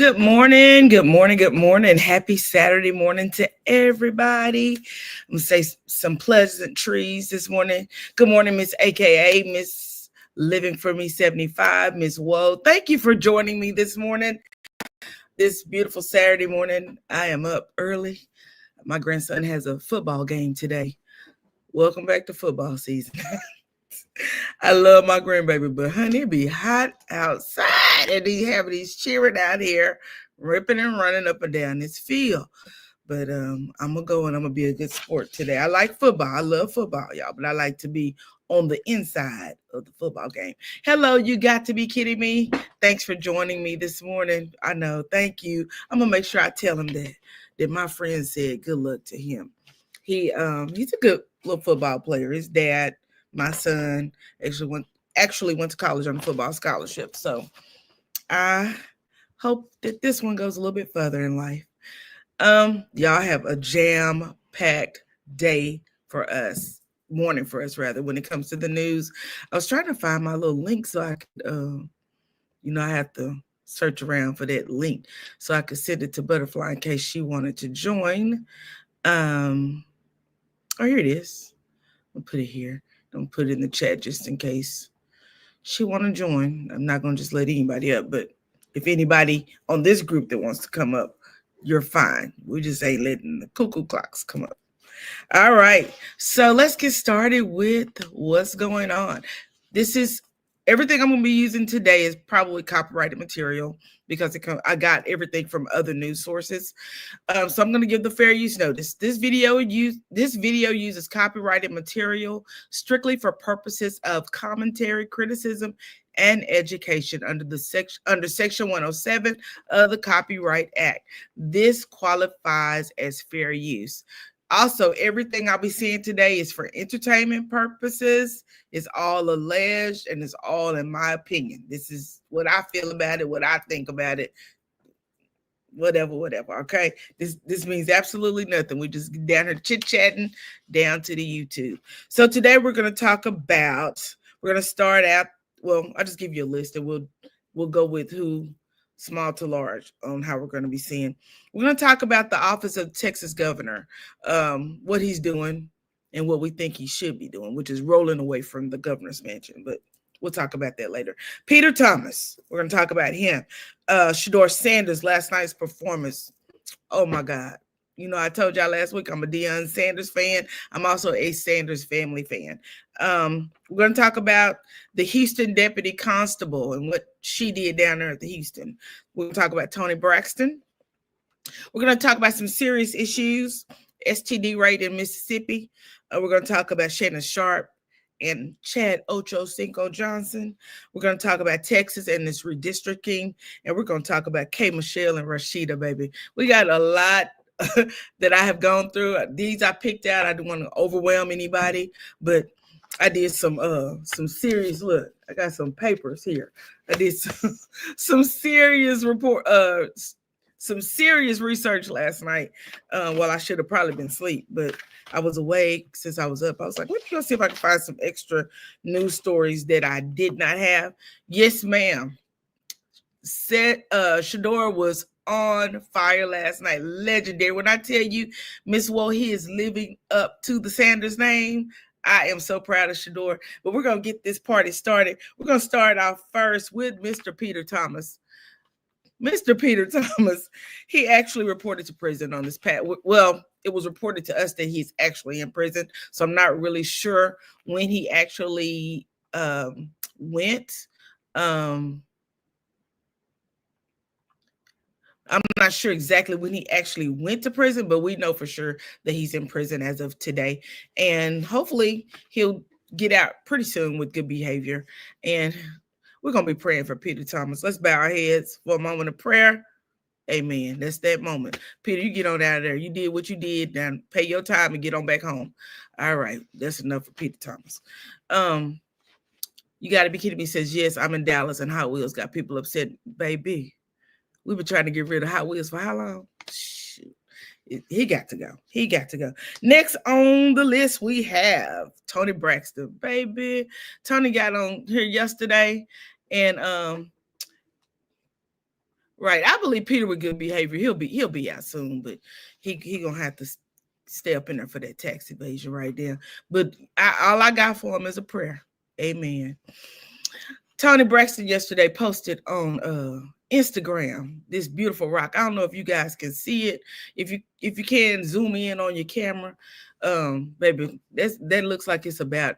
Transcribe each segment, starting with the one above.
Good morning, good morning, good morning. Happy Saturday morning to everybody. I'm gonna say some pleasant trees this morning. Good morning, Miss AKA Miss Living for Me 75, Miss Woe. Thank you for joining me this morning. This beautiful Saturday morning. I am up early. My grandson has a football game today. Welcome back to football season. I love my grandbaby, but honey, it be hot outside, and he having these cheering out here, ripping and running up and down this field. But I'm gonna go and I'm gonna be a good sport today. I like football. I love football, y'all, but I like to be on the inside of the football game. Hello, you got to be kidding me. Thanks for joining me this morning. I know, thank you. I'm gonna make sure I tell him that my friend said good luck to him. He's a good little football player. His dad, my son, actually went to college on a football scholarship. So I hope that this one goes a little bit further in life. Y'all have a jam-packed day for us, morning for us rather, when it comes to the news. I was trying to find my little link so I could, I have to search around for that link so I could send it to Butterfly in case she wanted to join. Here it is. I'll put it here. Don't put it in the chat just in case she want to join. I'm not going to just let anybody up, but if anybody on this group that wants to come up, you're fine. We just ain't letting the cuckoo clocks come up. All right. So let's get started with what's going on. This is everything I'm going to be using today is probably copyrighted material because I got everything from other news sources. So I'm going to give the fair use notice. This video uses copyrighted material strictly for purposes of commentary, criticism, and education under Section 107 of the Copyright Act. This qualifies as fair use. Also, everything I'll be seeing today is for entertainment purposes. It's all alleged and it's all in my opinion. This is what I feel about it, what I think about it. Whatever. Okay. This means absolutely nothing. We just get down here chit-chatting down to the YouTube. So today we're going to start out. Well, I'll just give you a list and we'll go with who small to large on how we're going to be seeing. We're going to talk about the office of Texas governor, what he's doing and what we think he should be doing, which is rolling away from the governor's mansion. But we'll talk about that later. Peter Thomas, we're going to talk about him. Shedeur Sanders, last night's performance. Oh my God. I told y'all last week I'm a Deion Sanders fan. I'm also a Sanders family fan. We're going to talk about the Houston deputy constable and what she did down there at the Houston. We're going to talk about Toni Braxton. We're going to talk about some serious issues, STD rate in Mississippi. We're going to talk about Shannon Sharpe and Chad Ochocinco Johnson. We're going to talk about Texas and this redistricting. And we're going to talk about K. Michelle and Rashida, baby. We got a lot that I have gone through. These I picked out. I don't want to overwhelm anybody, but I did some serious look. I got some papers here. I did some serious some serious research last night. Well, I should have probably been asleep, but I was awake since I was up. I was like, let me go see if I can find some extra news stories that I did not have. Yes, ma'am. Shedeur was on fire last night. Legendary. When I tell you, Miss Woe, he is living up to the Sanders name. I am so proud of Shedeur. But we're going to get this party started. We're going to start off first with Mr. Peter Thomas. Mr. Peter Thomas, he actually reported to prison on this past. Well, it was reported to us that he's actually in prison. So I'm not really sure when he actually went. I'm not sure exactly when he actually went to prison, but we know for sure that he's in prison as of today. And hopefully he'll get out pretty soon with good behavior. And we're going to be praying for Peter Thomas. Let's bow our heads for a moment of prayer. Amen. That's that moment. Peter, you get on out of there. You did what you did. Now pay your time and get on back home. All right. That's enough for Peter Thomas. You got to be kidding me. Says, yes, I'm in Dallas and Hot Wheels got people upset. Baby, we've been trying to get rid of Hot Wheels for how long? Shoot. He got to go. He got to go. Next on the list, we have Toni Braxton. Baby, Toni got on here yesterday, and Right. I believe Peter with good behavior. He'll be out soon, but he gonna have to stay up in there for that tax evasion right there. But all I got for him is a prayer. Amen. Toni Braxton yesterday posted on Instagram this beautiful rock. I don't know if you guys can see it. If you can zoom in on your camera, baby, that looks like it's about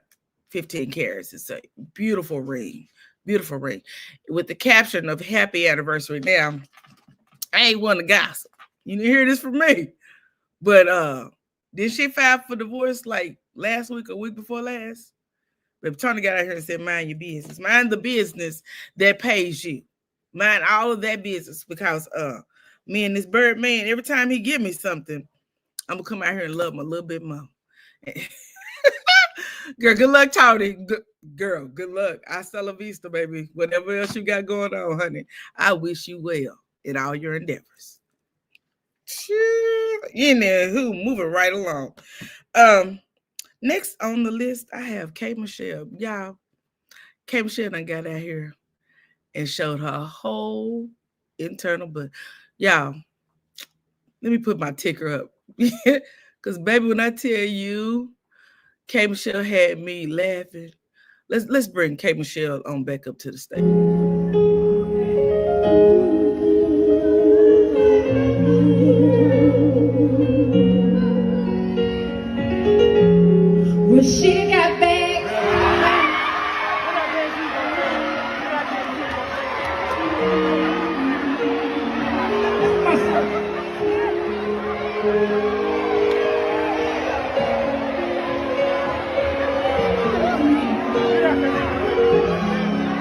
15 carats. It's a beautiful ring. Beautiful ring with the caption of happy anniversary. Now, I ain't one to gossip. You didn't hear this from me. But did she file for divorce like last week or week before last? But Toni got out here and said, mind your business. Mind the business that pays you. Mind all of that business because me and this bird man, every time he give me something, I'm gonna come out here and love him a little bit more. Girl, good luck, Toni. Girl, good luck. Hasta la vista, baby. Whatever else you got going on, honey, I wish you well in all your endeavors. In there, who moving right along. Next on the list, I have K Michelle. Y'all, K Michelle done got out here and showed her whole internal butt. Y'all, let me put my ticker up. Because, baby, when I tell you, K Michelle had me laughing. Let's bring K Michelle on back up to the stage. When she got back,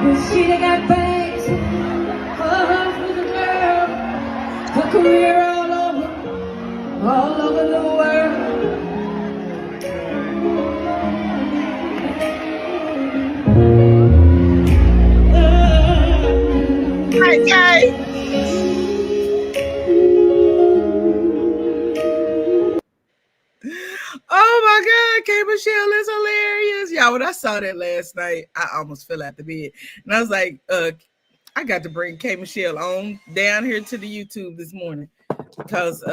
when she got back, her husband's a girl, her career all over the world. Hey. Oh my God, K Michelle is hilarious. Y'all, when I saw that last night, I almost fell out the bed. And I was like, I got to bring K Michelle on down here to the YouTube this morning because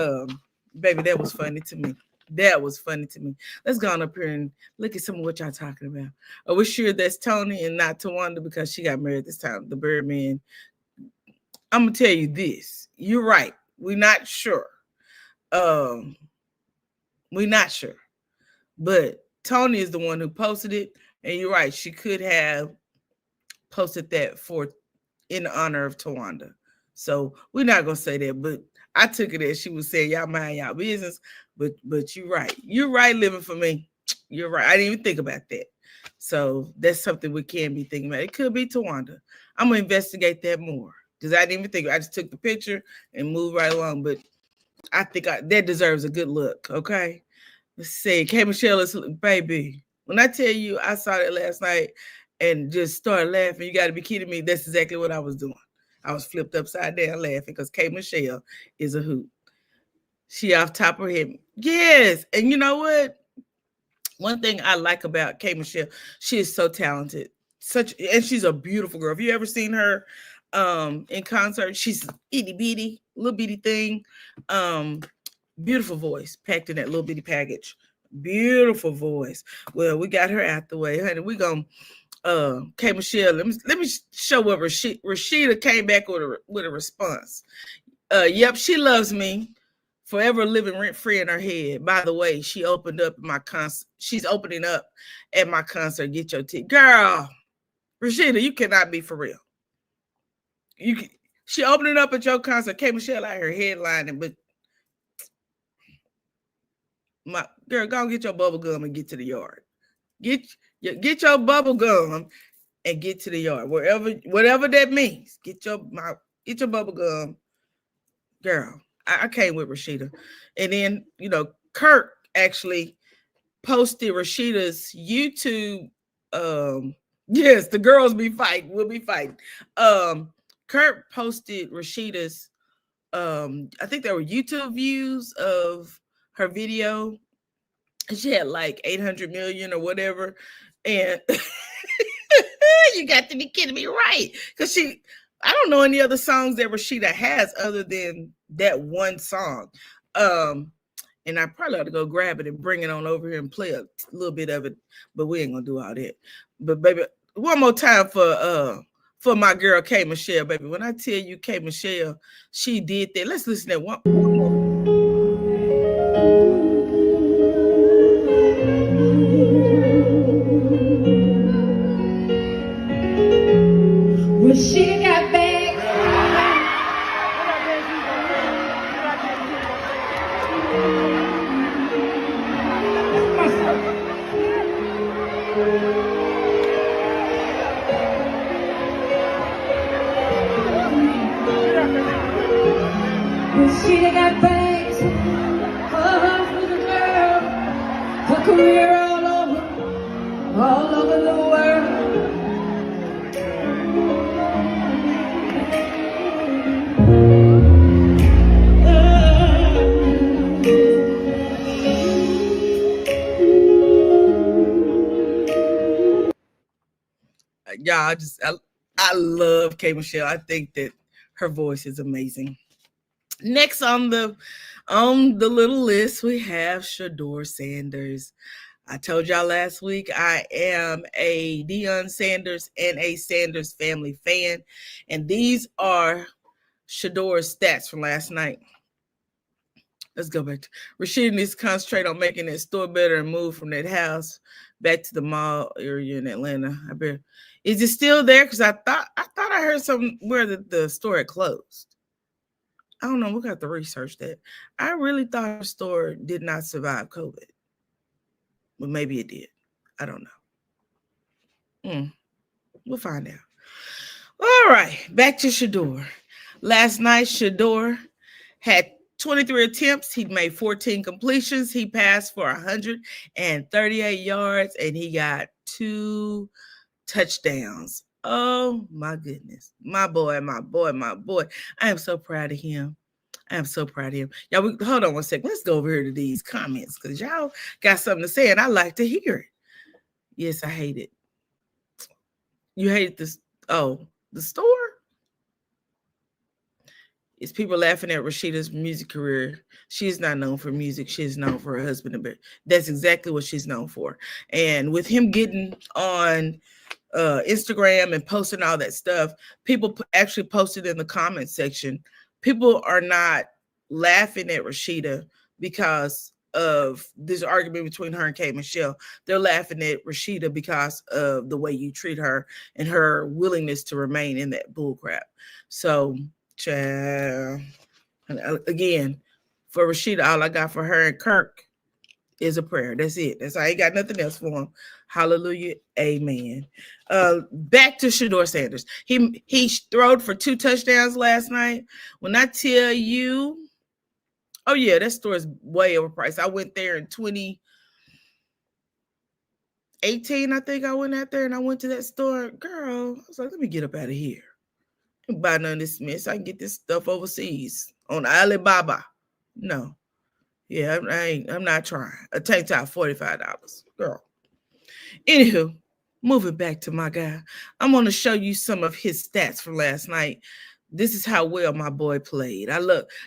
baby, that was funny to me. That was funny to me. Let's go on up here and look at some of what y'all talking about. Are we sure that's Toni and not Towanda because she got married this time, the Birdman? I'm gonna tell you this. You're right. We're not sure. We're not sure. But Toni is the one who posted it. And you're right. She could have posted that in honor of Towanda. So we're not gonna say that, but I took it as she was saying, y'all mind y'all business. But you're right. You're right, living for me. You're right. I didn't even think about that. So that's something we can be thinking about. It could be Towanda. I'm gonna investigate that more because I didn't even think. I just took the picture and moved right along. But I think that deserves a good look. Okay. Let's see. K Michelle is baby. When I tell you I saw that last night and just started laughing, you got to be kidding me. That's exactly what I was doing. I was flipped upside down laughing because K Michelle is a hoot. She off top of her head. Yes. And you know what? One thing I like about K Michelle, she is so talented. And she's a beautiful girl. Have you ever seen her in concert? She's itty bitty, little bitty thing. Beautiful voice packed in that little bitty package. Beautiful voice. Well, we got her out the way, honey. We gonna K Michelle. Let me show what Rashida came back with a response. Yep, she loves me. Forever living rent free in her head. By the way, she opened up my concert. She's opening up at my concert. Get your tea, girl. Rashida, you cannot be for real. She opening up at your concert. K Michelle out here headlining, but my girl, go and get your bubble gum and get to the yard. Get your bubble gum and get to the yard. Whatever that means. Get your bubble gum, girl. I came with Rashida. And then, Kirk actually posted Rashida's YouTube. Yes, the girls be fighting. We'll be fighting. Kirk posted Rashida's, I think there were YouTube views of her video. She had like 800 million or whatever. And you got to be kidding me, right? Because I don't know any other songs that Rashida has other than that one song. And I probably ought to go grab it and bring it on over here and play a little bit of it, but we ain't gonna do all that. But baby, one more time for my girl K Michelle, baby. When I tell you K Michelle, she did that. Let's listen to one more. Rashida got back. Rashida got back. Oh, for the girl. Her career all over the world. Y'all, I love K Michelle. I think that her voice is amazing. Next on the little list, we have Shedeur Sanders. I told y'all last week I am a Deion Sanders and a Sanders family fan, and these are Shedeur's stats from last night. Let's go back to Rashida needs to concentrate on making that store better and move from that house back to the mall area in Atlanta. I bet. Is it still there? Because I thought I heard somewhere that the store had closed. I don't know. We're going to have to research that. I really thought the store did not survive COVID. But maybe it did. I don't know. We'll find out. All right. Back to Shedeur. Last night, Shedeur had 23 attempts. He made 14 completions. He passed for 138 yards, and he got 2 touchdowns. Oh, my goodness. My boy. I am so proud of him. Y'all, hold on one second. Let's go over here to these comments because y'all got something to say, and I like to hear it. Yes, I hate it. You hate this? Oh, the store? It's people laughing at Rashida's music career. She is not known for music. She is known for her husband. That's exactly what she's known for. And with him getting on Instagram and posting all that stuff, people actually posted in the comment section. People are not laughing at Rashida because of this argument between her and K Michelle. They're laughing at Rashida because of the way you treat her and her willingness to remain in that bullcrap. So, child, again, for Rashida, all I got for her and Kirk is a prayer. That's it. I ain't got nothing else for him. Hallelujah. Amen. Back to Shedeur Sanders. He throwed for 2 touchdowns last night. When I tell you, oh yeah, that store is way overpriced. I went there in 2018. I think I went out there and I went to that store. Girl, I was like, let me get up out of here and buy none of this mess. I can get this stuff overseas on Alibaba. No. Yeah, I'm not trying. A tank top, $45. Girl. Anywho, moving back to my guy. I'm going to show you some of his stats from last night. This is how well my boy played.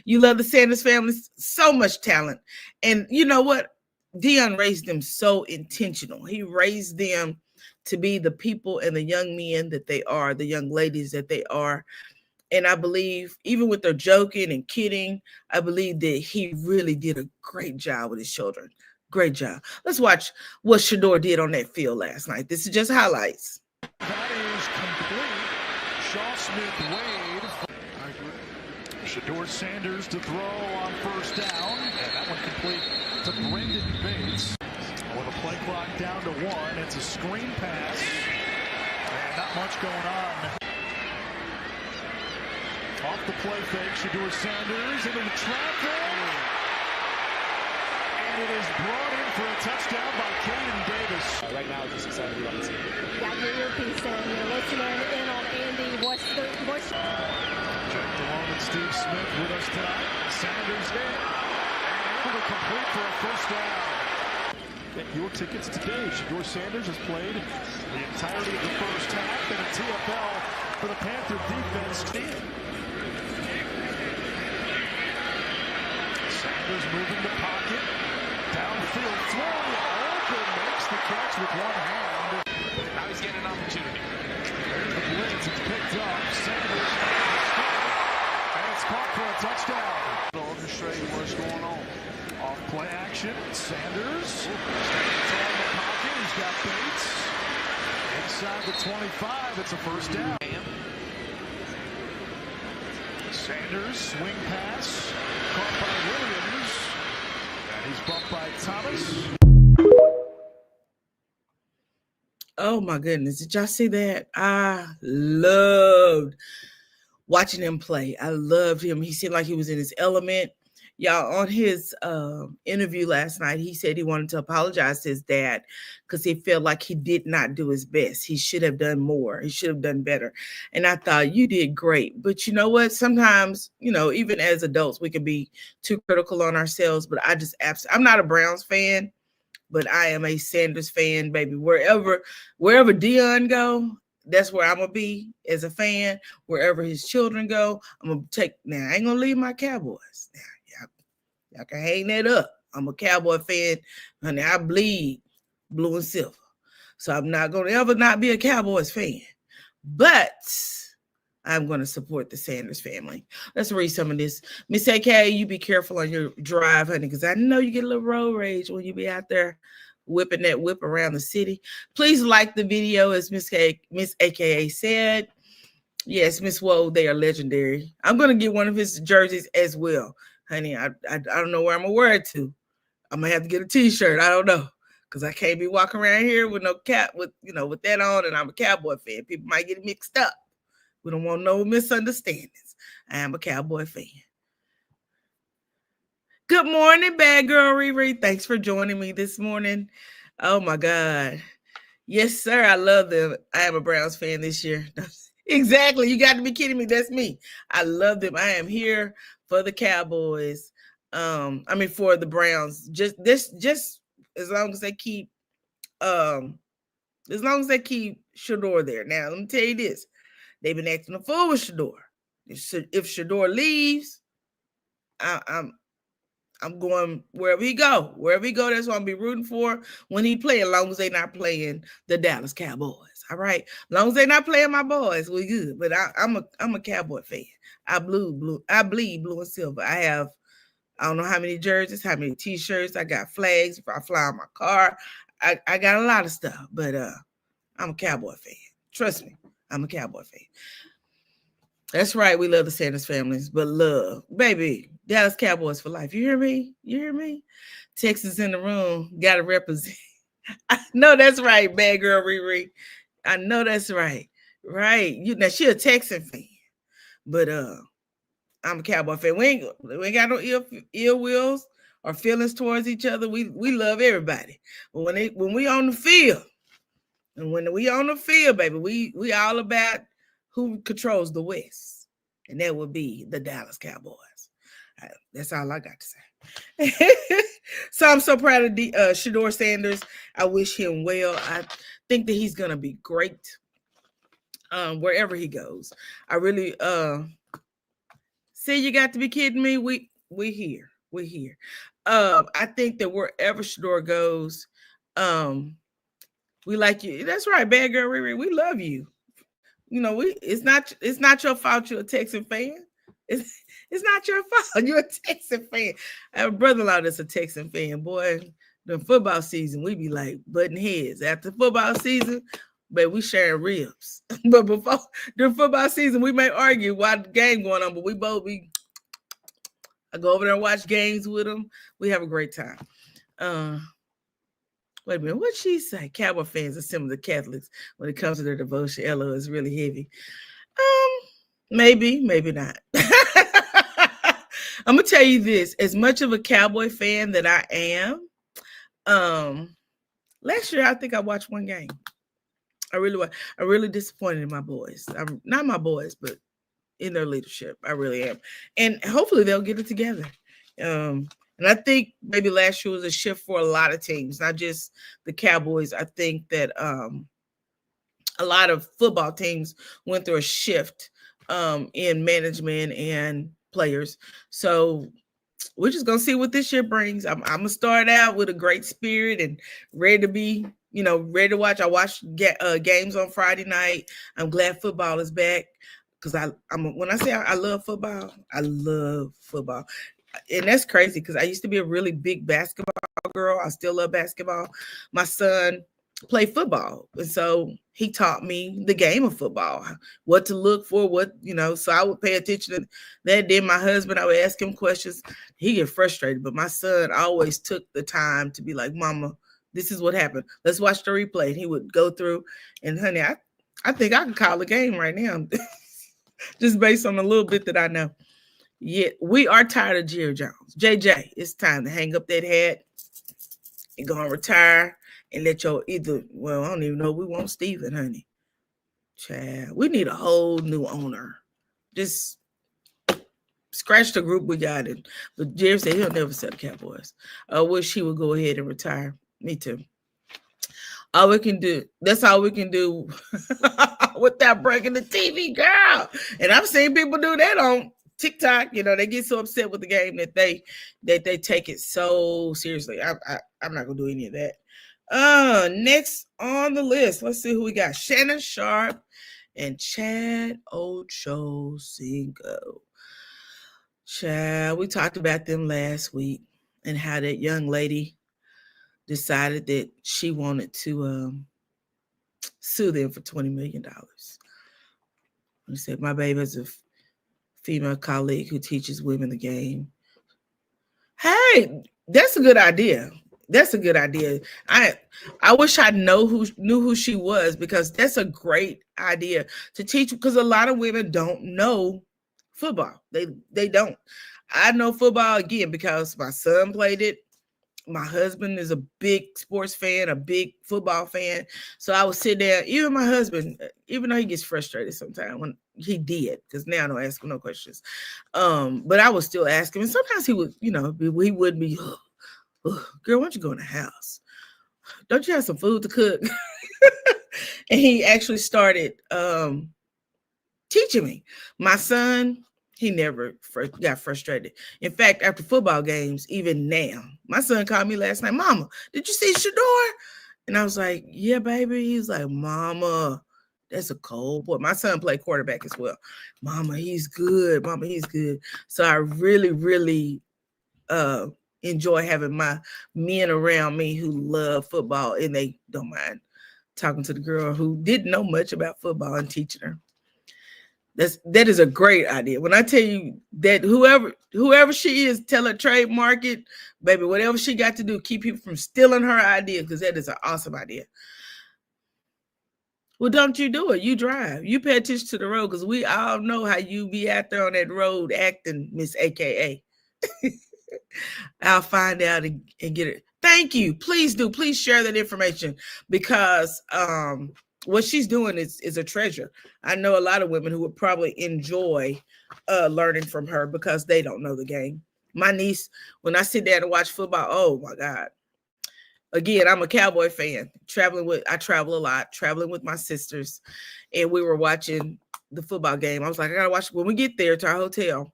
You love the Sanders family, so much talent. And you know what? Deion raised them so intentional. He raised them to be the people and the young men that they are, the young ladies that they are. And I believe, even with their joking and kidding, I believe that he really did a great job with his children. Great job. Let's watch what Shedeur did on that field last night. This is just highlights. That is complete. Shaw Smith-Wade. Shedeur Sanders to throw on first down. And that one complete to Brendan Bates. With a play clock down to 1. It's a screen pass. And not much going on. Off the play fake, Shedeur Sanders into the traffic. And it is brought in for a touchdown by Caden Davis. Right now, just excited about the team. Got your earpiece in. You're listening in on Andy. What's Jack DeLong and Steve Smith with us tonight. Sanders in. And able to complete for a first down. Get your tickets today. Shedeur Sanders has played the entirety of the first half in a TFL for the Panther defense. Sanders moving the pocket. Downfield throw. Open makes the catch with one hand. Now he's getting an opportunity. There's the blitz. It's picked up. Sanders. And it's caught for a touchdown. Orchestrating what's going on. Off play action. Sanders. It's on the pocket. He's got Bates. Inside the 25. It's a first down. Sanders. Swing pass. Caught by Williams. And he's bumped by Thomas. Oh my goodness. Did y'all see that? I loved watching him play. I loved him. He seemed like he was in his element. Y'all, on his interview last night, he said he wanted to apologize to his dad because he felt like he did not do his best. He should have done more. He should have done better. And I thought, you did great. But you know what? Sometimes, you know, even as adults, we can be too critical on ourselves. But I'm not a Browns fan, but I am a Sanders fan, baby. Wherever Deion go, that's where I'm going to be as a fan. Wherever his children go, I'm going to take. Now, I ain't going to leave my Cowboys. Now, y'all can hang that up. I'm a Cowboy fan. Honey, I bleed blue and silver. So I'm not going to ever not be a Cowboys fan. But I'm going to support the Sanders family. Let's read some of this. Miss AK, you be careful on your drive, honey, because I know you get a little road rage when you be out there whipping that whip around the city. Please like the video, as Miss AKA said. Yes, Miss Woe, they are legendary. I'm going to get one of his jerseys as well. Honey, I don't know where I'm going to wear it to. I'm going to have to get a T-shirt. I don't know. Because I can't be walking around here with no cap, with that on, and I'm a Cowboy fan. People might get it mixed up. We don't want no misunderstandings. I am a Cowboy fan. Good morning, bad girl Riri. Thanks for joining me this morning. Oh, my God. Yes, sir. I love them. I am a Browns fan this year. Exactly. You got to be kidding me. That's me. I love them. I am here for the Cowboys. For the Browns. Just as long as they keep Shedeur there. Now, let me tell you this. They've been acting a fool with Shedeur. If Shedeur leaves, I'm going wherever he go. Wherever he go, that's what I'll be rooting for when he play, as long as they're not playing the Dallas Cowboys. All right. As long as they're not playing my boys, we good. But I'm a Cowboy fan. I bleed blue and silver. I don't know how many jerseys, how many T-shirts. I got flags. If I fly on my car, I got a lot of stuff. But I'm a Cowboy fan. Trust me, I'm a Cowboy fan. That's right. We love the Sanders families, but love, baby, Dallas Cowboys for life. You hear me? You hear me? Texas in the room. Got to represent. I know that's right, bad girl Riri. I know that's right. Right. Now she a Texan fan, but I'm a Cowboy fan. We ain't got no ill wills or feelings towards each other. We love everybody. But when we on the field, and when we on the field, baby, we all about who controls the West, and that would be the Dallas Cowboys. That's all I got to say. So I'm so proud of Shedeur Sanders. I wish him well. I think that he's gonna be great wherever he goes. I really see. You got to be kidding me. We here. We're here. I think that wherever Shedeur goes, we like you. That's right, bad girl Riri. We love you. It's not your fault you're a Texan fan. It's not your fault. You're a Texan fan. I have a brother-in-law that's a Texan fan. Boy, the football season, we be like butting heads. After football season, but we sharing ribs. But before the football season, we may argue while the game going on, but I go over there and watch games with them. We have a great time. Wait a minute, what'd she say? Cowboy fans are similar to Catholics when it comes to their devotion. Ella is really heavy. Maybe not. I'm gonna tell you this: as much of a Cowboy fan that I am, last year I think I watched one game. I really disappointed in my boys. I'm not my boys, but in their leadership, I really am. And hopefully they'll get it together. And I think maybe last year was a shift for a lot of teams, not just the Cowboys. I think that a lot of football teams went through a shift in management and players. So we're just gonna see what this year brings. I'm gonna start out with a great spirit and ready to be, ready to watch. I watched games on Friday night. I'm glad football is back because when I say I love football, I love football. And that's crazy because I used to be a really big basketball girl. I still love basketball. My son played football, and so he taught me the game of football, what to look for, so I would pay attention to that. Then my husband, I would ask him questions. He get frustrated, but my son always took the time to be like, Mama, this is what happened. Let's watch the replay. And he would go through, and honey, I think I can call a game right now just based on a little bit that I know. Yeah, we are tired of Jerry Jones. JJ, it's time to hang up that hat and go and retire and let I don't even know. We want Steven, honey. Child, we need a whole new owner. Just scratch the group we got in. But Jerry said he'll never sell the Cowboys. I wish he would go ahead and retire. Me too. All we can do, that's all we can do without breaking the TV, girl. And I've seen people do that on TikTok. They get so upset with the game that they take it so seriously. I'm not gonna do any of that. Next on the list, let's see who we got. Shannon Sharp and Chad Ochocinco. Chad, we talked about them last week and how that young lady decided that she wanted to sue them for $20 million. He said, my baby has a female colleague who teaches women the game. Hey, that's a good idea. That's a good idea. I wish I knew who she was, because that's a great idea to teach, because a lot of women don't know football. They don't. I know football again because my son played it. My husband is a big sports fan, a big football fan. So I would sit there, even my husband, even though he gets frustrated sometimes, when he did, because now I don't ask him no questions. But I would still ask him. And sometimes he would, he would be, girl, why don't you go in the house? Don't you have some food to cook? And he actually started teaching me. My son, he never got frustrated. In fact, after football games, even now, my son called me last night, Mama, did you see Shador? And I was like, yeah, baby. He was like, Mama, that's a cold boy. My son played quarterback as well. Mama, he's good. Mama, he's good. So I really, really enjoy having my men around me who love football, and they don't mind talking to the girl who didn't know much about football and teaching her. That is a great idea. When I tell you that whoever she is, tell her trademark it, baby, whatever she got to do, keep people from stealing her idea, because that is an awesome idea. Well, don't you do it? You drive. You pay attention to the road, because we all know how you be out there on that road acting, Miss AKA. I'll find out and get it. Thank you. Please do. Please share that information, because what she's doing is a treasure. I know a lot of women who would probably enjoy learning from her, because they don't know the game. My niece, when I sit down and watch football, oh my God. Again, I'm a Cowboy fan. I travel a lot, traveling with my sisters, and we were watching the football game. I was like, I gotta watch when we get there to our hotel.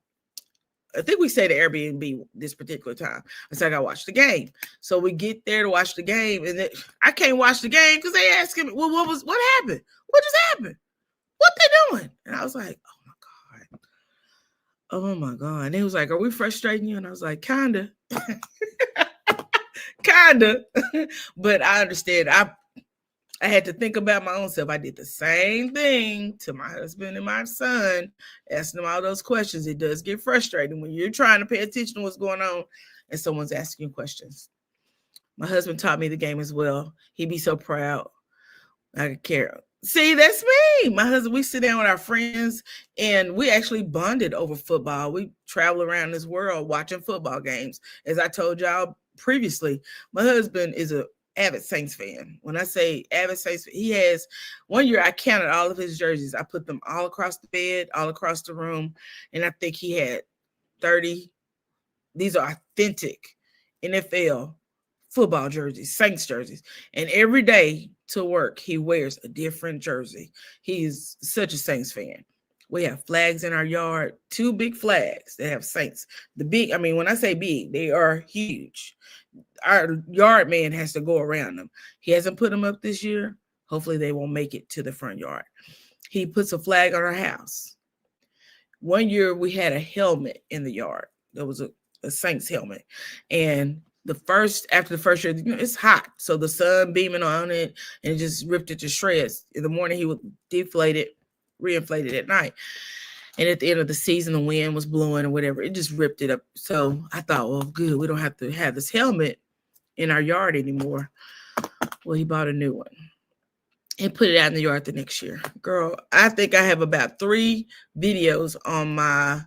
I think we stayed at Airbnb this particular time. I said, I gotta watch the game. So we get there to watch the game, and I can't watch the game because they asking me, well, what happened? What just happened? What they doing? And I was like, oh my God. And he was like, are we frustrating you? And I was like, kinda. Kinda. But I understand. I had to think about my own self. I did the same thing to my husband and my son, asking them all those questions. It does get frustrating when you're trying to pay attention to what's going on and someone's asking you questions. My husband taught me the game as well. He'd be so proud. I could care. See, that's me. My husband, we sit down with our friends, and we actually bonded over football. We travel around this world watching football games. As I told y'all previously, my husband is a avid Saints fan. When I say avid Saints, he has, one year I counted all of his jerseys. I put them all across the bed, all across the room, and I think he had 30. These are authentic NFL football jerseys, Saints jerseys. And every day to work, he wears a different jersey. He's such a Saints fan. We have flags in our yard, 2 big flags that have Saints. The big, I mean, when I say big, they are huge. Our yard man has to go around them. He hasn't put them up this year. Hopefully they won't make it to the front yard. He puts a flag on our house. One year we had a helmet in the yard. There was a Saints helmet. And after the first year, it's hot. So the sun beaming on it and it just ripped it to shreds. In the morning, he would deflate it, reinflate it at night. And at the end of the season, the wind was blowing or whatever. It just ripped it up. So I thought, well, good. We don't have to have this helmet in our yard anymore. Well, he bought a new one and put it out in the yard the next year. Girl, I think I have about 3 videos on my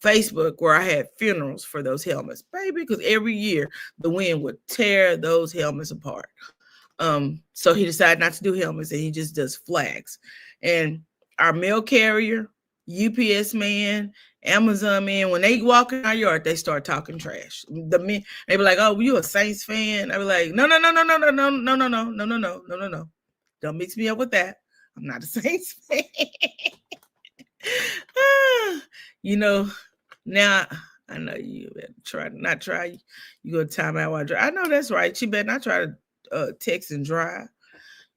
Facebook where I had funerals for those helmets, baby, because every year the wind would tear those helmets apart. So he decided not to do helmets and he just does flags. And our mail carrier, UPS man, Amazon man, when they walk in our yard, they start talking trash. The men, they be like, "Oh, you a Saints fan?" I be like, "No. Don't mix me up with that. I'm not a Saints fan." You know, now I know you better not try. You go to time out while I drive. I know that's right. You better not try to text and drive.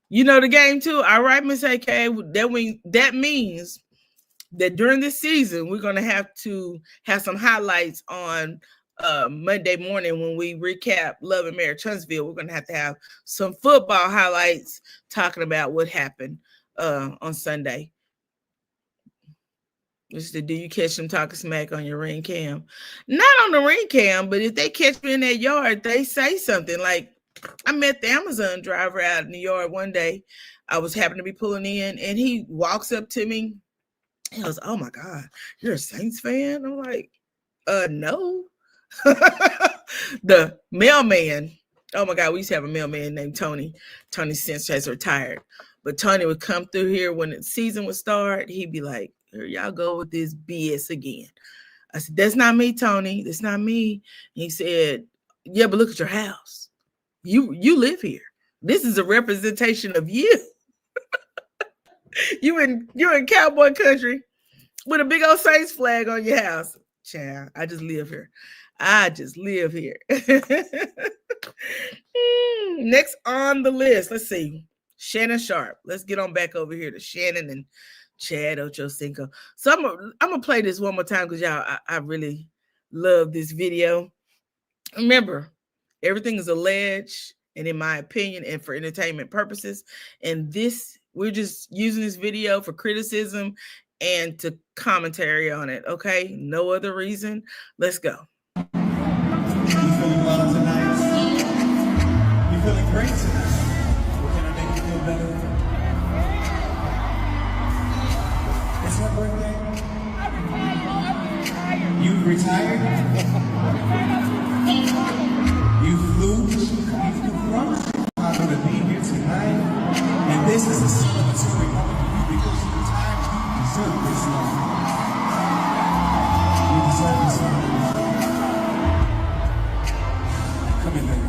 You know the game too. All right, Miss AK. That means that during this season, we're going to have some highlights on Monday morning when we recap Love and Marriage Huntsville. We're going to have some football highlights talking about what happened on Sunday. Do you catch them talking smack on your ring cam? Not on the ring cam, but if they catch me in that yard, they say something. Like, I met the Amazon driver out in the yard one day. I was happened to be pulling in, and he walks up to me. He goes, "Oh my God, you're a Saints fan?" I'm like, no. The mailman. Oh my God, we used to have a mailman named Tony. Tony since has retired. But Tony would come through here when the season would start. He'd be like, "Here y'all go with this BS again." I said, "That's not me, Tony. That's not me." And he said, "Yeah, but look at your house. You live here. This is a representation of you." You're in cowboy country with a big old Saints flag on your house. Child, I just live here. Next on the list, let's see. Shannon Sharp. Let's get on back over here to Shannon and Chad Ochocinco. So I'm gonna play this one more time because y'all, I really love this video. Remember, everything is alleged and in my opinion and for entertainment purposes. And we're just using this video for criticism and to commentary on it, okay? No other reason. Let's go. You feeling well tonight? You feeling great tonight? Well, can I make you feel better? It's her birthday. You retired? You flew from Chicago to be here tonight. And this is a celebratory moment for you because you retired. You deserve this moment. You deserve this moment. Come in, baby.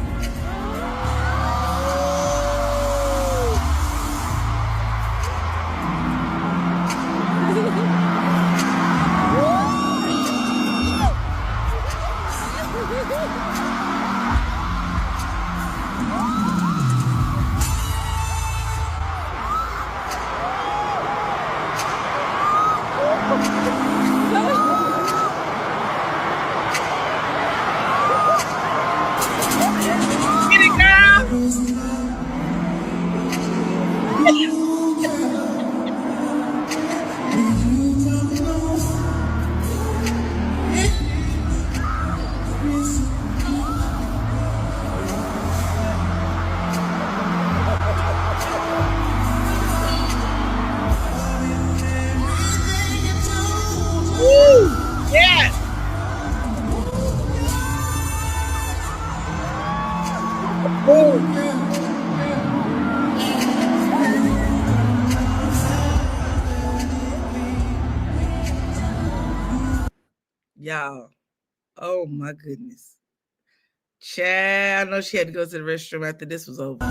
Y'all, oh my goodness. Chad, I know she had to go to the restroom after this was over.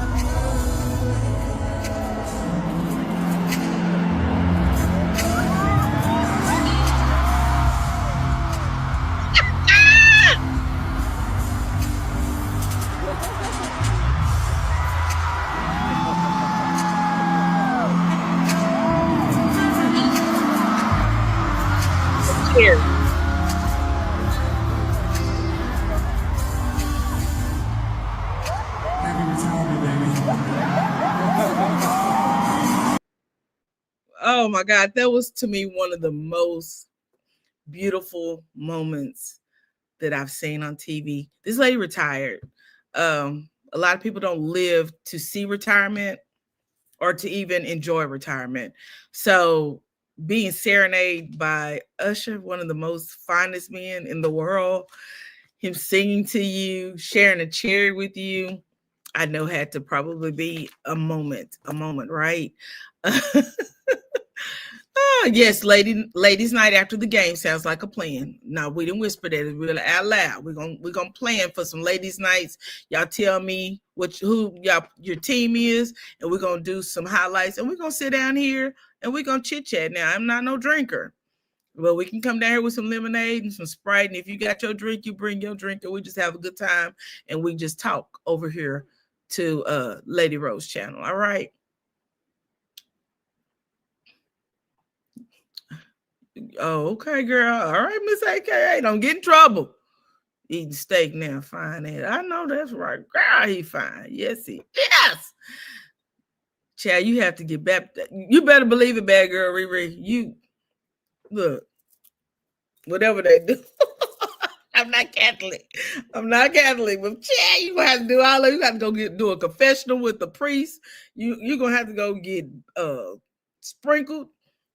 Here. Happy retirement, baby. Oh my God, that was to me one of the most beautiful moments that I've seen on TV. This lady retired. A lot of people don't live to see retirement or to even enjoy retirement. So being serenaded by Usher, one of the most finest men in the world, him singing to you, sharing a chair with you, I know had to probably be a moment, right? Yes, ladies' night after the game sounds like a plan. No, we didn't whisper that. It's really out loud. We're gonna plan for some ladies' nights. Y'all tell me who your team is, and we're gonna do some highlights. And we're gonna sit down here and we're gonna chit chat. Now, I'm not no drinker, but we can come down here with some lemonade and some Sprite. And if you got your drink, you bring your drink, and we just have a good time and we just talk over here to Lady Rose channel. All right. Oh, okay, girl. All right, Miss AKA. Don't get in trouble. Eating steak now. Fine. I know that's right. Girl, he fine. Yes, he yes. Chad, you have to get baptized. You better believe it, bad girl, Riri. You look, whatever they do. I'm not Catholic. But Chad, you gonna have to do all of it. You got to go do a confessional with the priest. You're gonna have to go get sprinkled.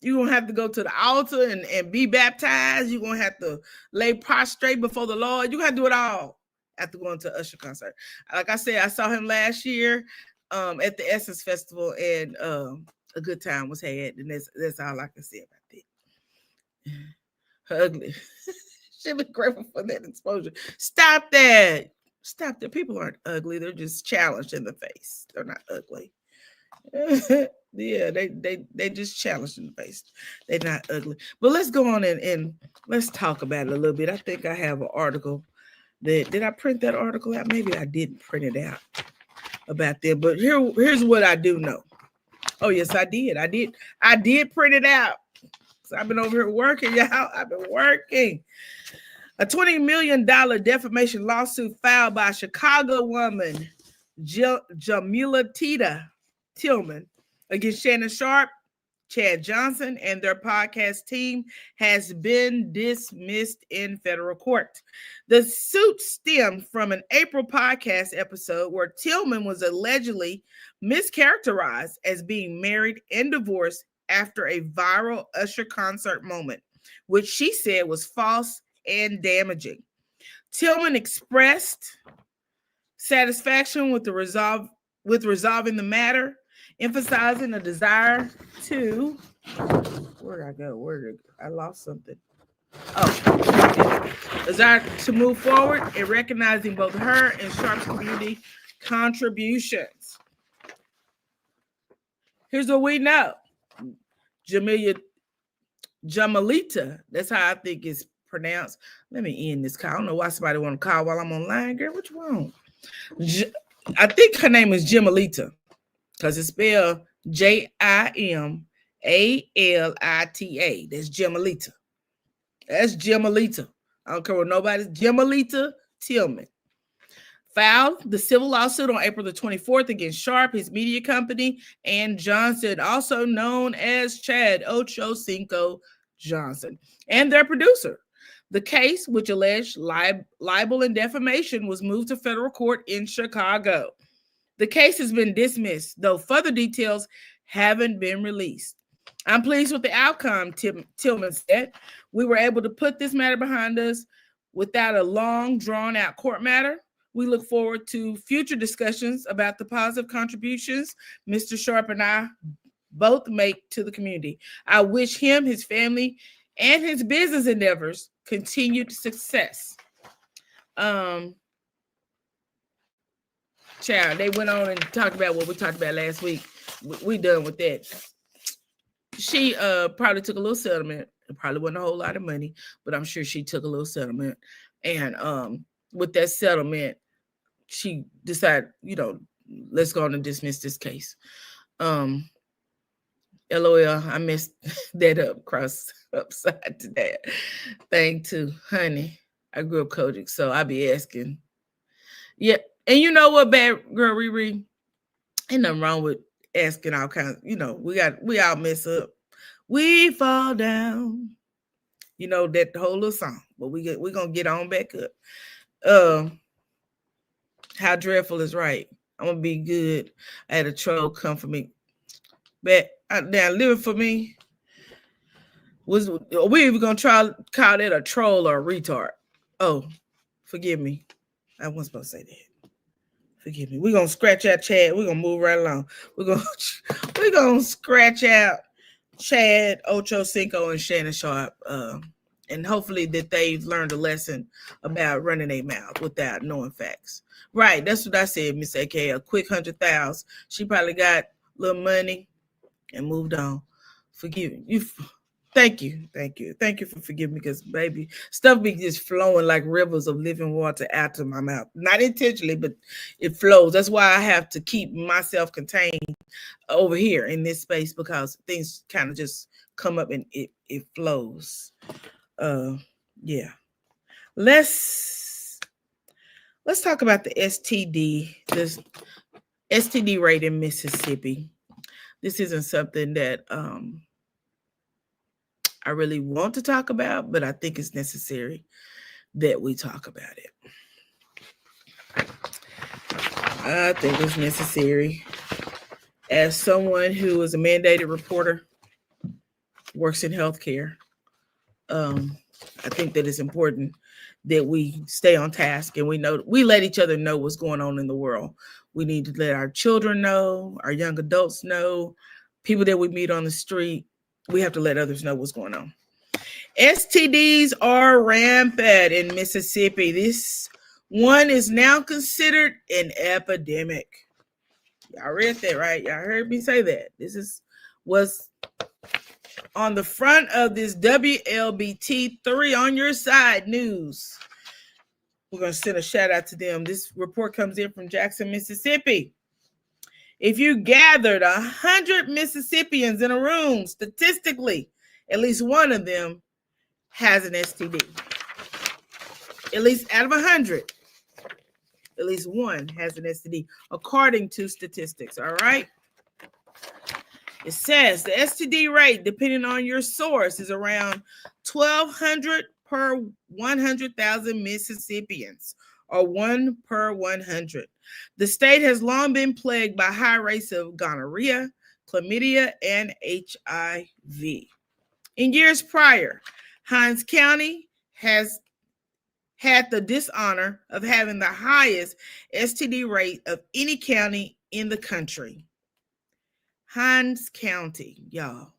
You're going to have to go to the altar and be baptized. You're going to have to lay prostrate before the Lord. You got to do it all after going to Usher concert. Like I said, I saw him last year at the Essence Festival, and a good time was had. And that's all I can say about that. Ugly. Should be grateful for that exposure. Stop that. People aren't ugly. They're just challenged in the face. They're not ugly. Yeah, they just challenged in the face. They're not ugly. But let's go on and let's talk about it a little bit. I think I have an article did I print that article out? Maybe I didn't print it out about them. But here's what I do know. Oh, yes, I did. I did print it out. So I've been over here working, y'all. I've been working. A $20 million defamation lawsuit filed by Chicago woman Jamila Tillman against Shannon Sharpe, Chad Johnson, and their podcast team has been dismissed in federal court. The suit stemmed from an April podcast episode where Tillman was allegedly mischaracterized as being married and divorced after a viral Usher concert moment, which she said was false and damaging. Tillman expressed satisfaction with resolving the matter, emphasizing a desire to I lost something. Desire to move forward and recognizing both her and Sharpe's community contributions. Here's what we know. Jamalita, that's how I think it's pronounced. Let me end this call. I don't know why somebody want to call while I'm online, girl. What you want? I think her name is Jamalita because it's spelled Jimalita. That's Jamalita. That's Jamalita. I don't care what nobody's. Jamalita Tillman filed the civil lawsuit on April the 24th against Sharpe, his media company, and Johnson, also known as Chad Ocho Cinco Johnson, and their producer. The case, which alleged libel and defamation, was moved to federal court in Chicago. The case has been dismissed, though further details haven't been released. I'm pleased with the outcome, Tillman said. We were able to put this matter behind us without a long, drawn-out court matter. We look forward to future discussions about the positive contributions Mr. Sharpe and I both make to the community. I wish him, his family, and his business endeavors continued success. Child, they went on and talked about what we talked about last week. We done with that. She probably took a little settlement. It probably wasn't a whole lot of money, but I'm sure she took a little settlement. And with that settlement, she decided, let's go on and dismiss this case. LOL, I messed that up, upside to that thing too. Honey, I grew up Kojic, so I be asking. Yeah, and you know what, bad girl Riri? Ain't nothing wrong with asking all kinds. We all mess up. We fall down. You know that whole little song, but we're gonna get on back up. How dreadful is right. I'm gonna be good. I had a troll come for me. But now living for me. Are we even gonna call that a troll or a retard? Oh, forgive me. I wasn't supposed to say that. Forgive me. We're gonna scratch out Chad. We're gonna move right along. We're gonna scratch out Chad, Ocho Cinco, and Shannon Sharp. And hopefully that they've learned a lesson about running their mouth without knowing facts. Right, that's what I said, Miss AK. A quick 100,000. She probably got a little money and moved on. Forgive you. Thank you for forgiving me, because baby, stuff be just flowing like rivers of living water out of my mouth. Not intentionally, but it flows. That's why I have to keep myself contained over here in this space, because things kind of just come up and it flows. Yeah. Let's talk about the STD rate in Mississippi. This isn't something that I really want to talk about, but I think it's necessary that we talk about it. I think it's necessary. As someone who is a mandated reporter, works in healthcare, I think that it's important that we stay on task and we let each other know what's going on in the world. We need to let our children know, our young adults know, people that we meet on the street. We have to let others know what's going on. STDs are rampant in Mississippi. This one is now considered an epidemic. Y'all read that, right? Y'all heard me say that. This was on the front of this WLBT3 on your side news. We're going to send a shout out to them. This report comes in from Jackson, Mississippi. If you gathered 100 Mississippians in a room, statistically, at least one of them has an STD. At least out of 100, at least one has an STD, according to statistics, all right? It says the STD rate, depending on your source, is around 1,200 per 100,000 Mississippians, or 1 per 100. The state has long been plagued by high rates of gonorrhea, chlamydia, and HIV. In years prior, Hinds County has had the dishonor of having the highest STD rate of any county in the country. Hinds County, y'all.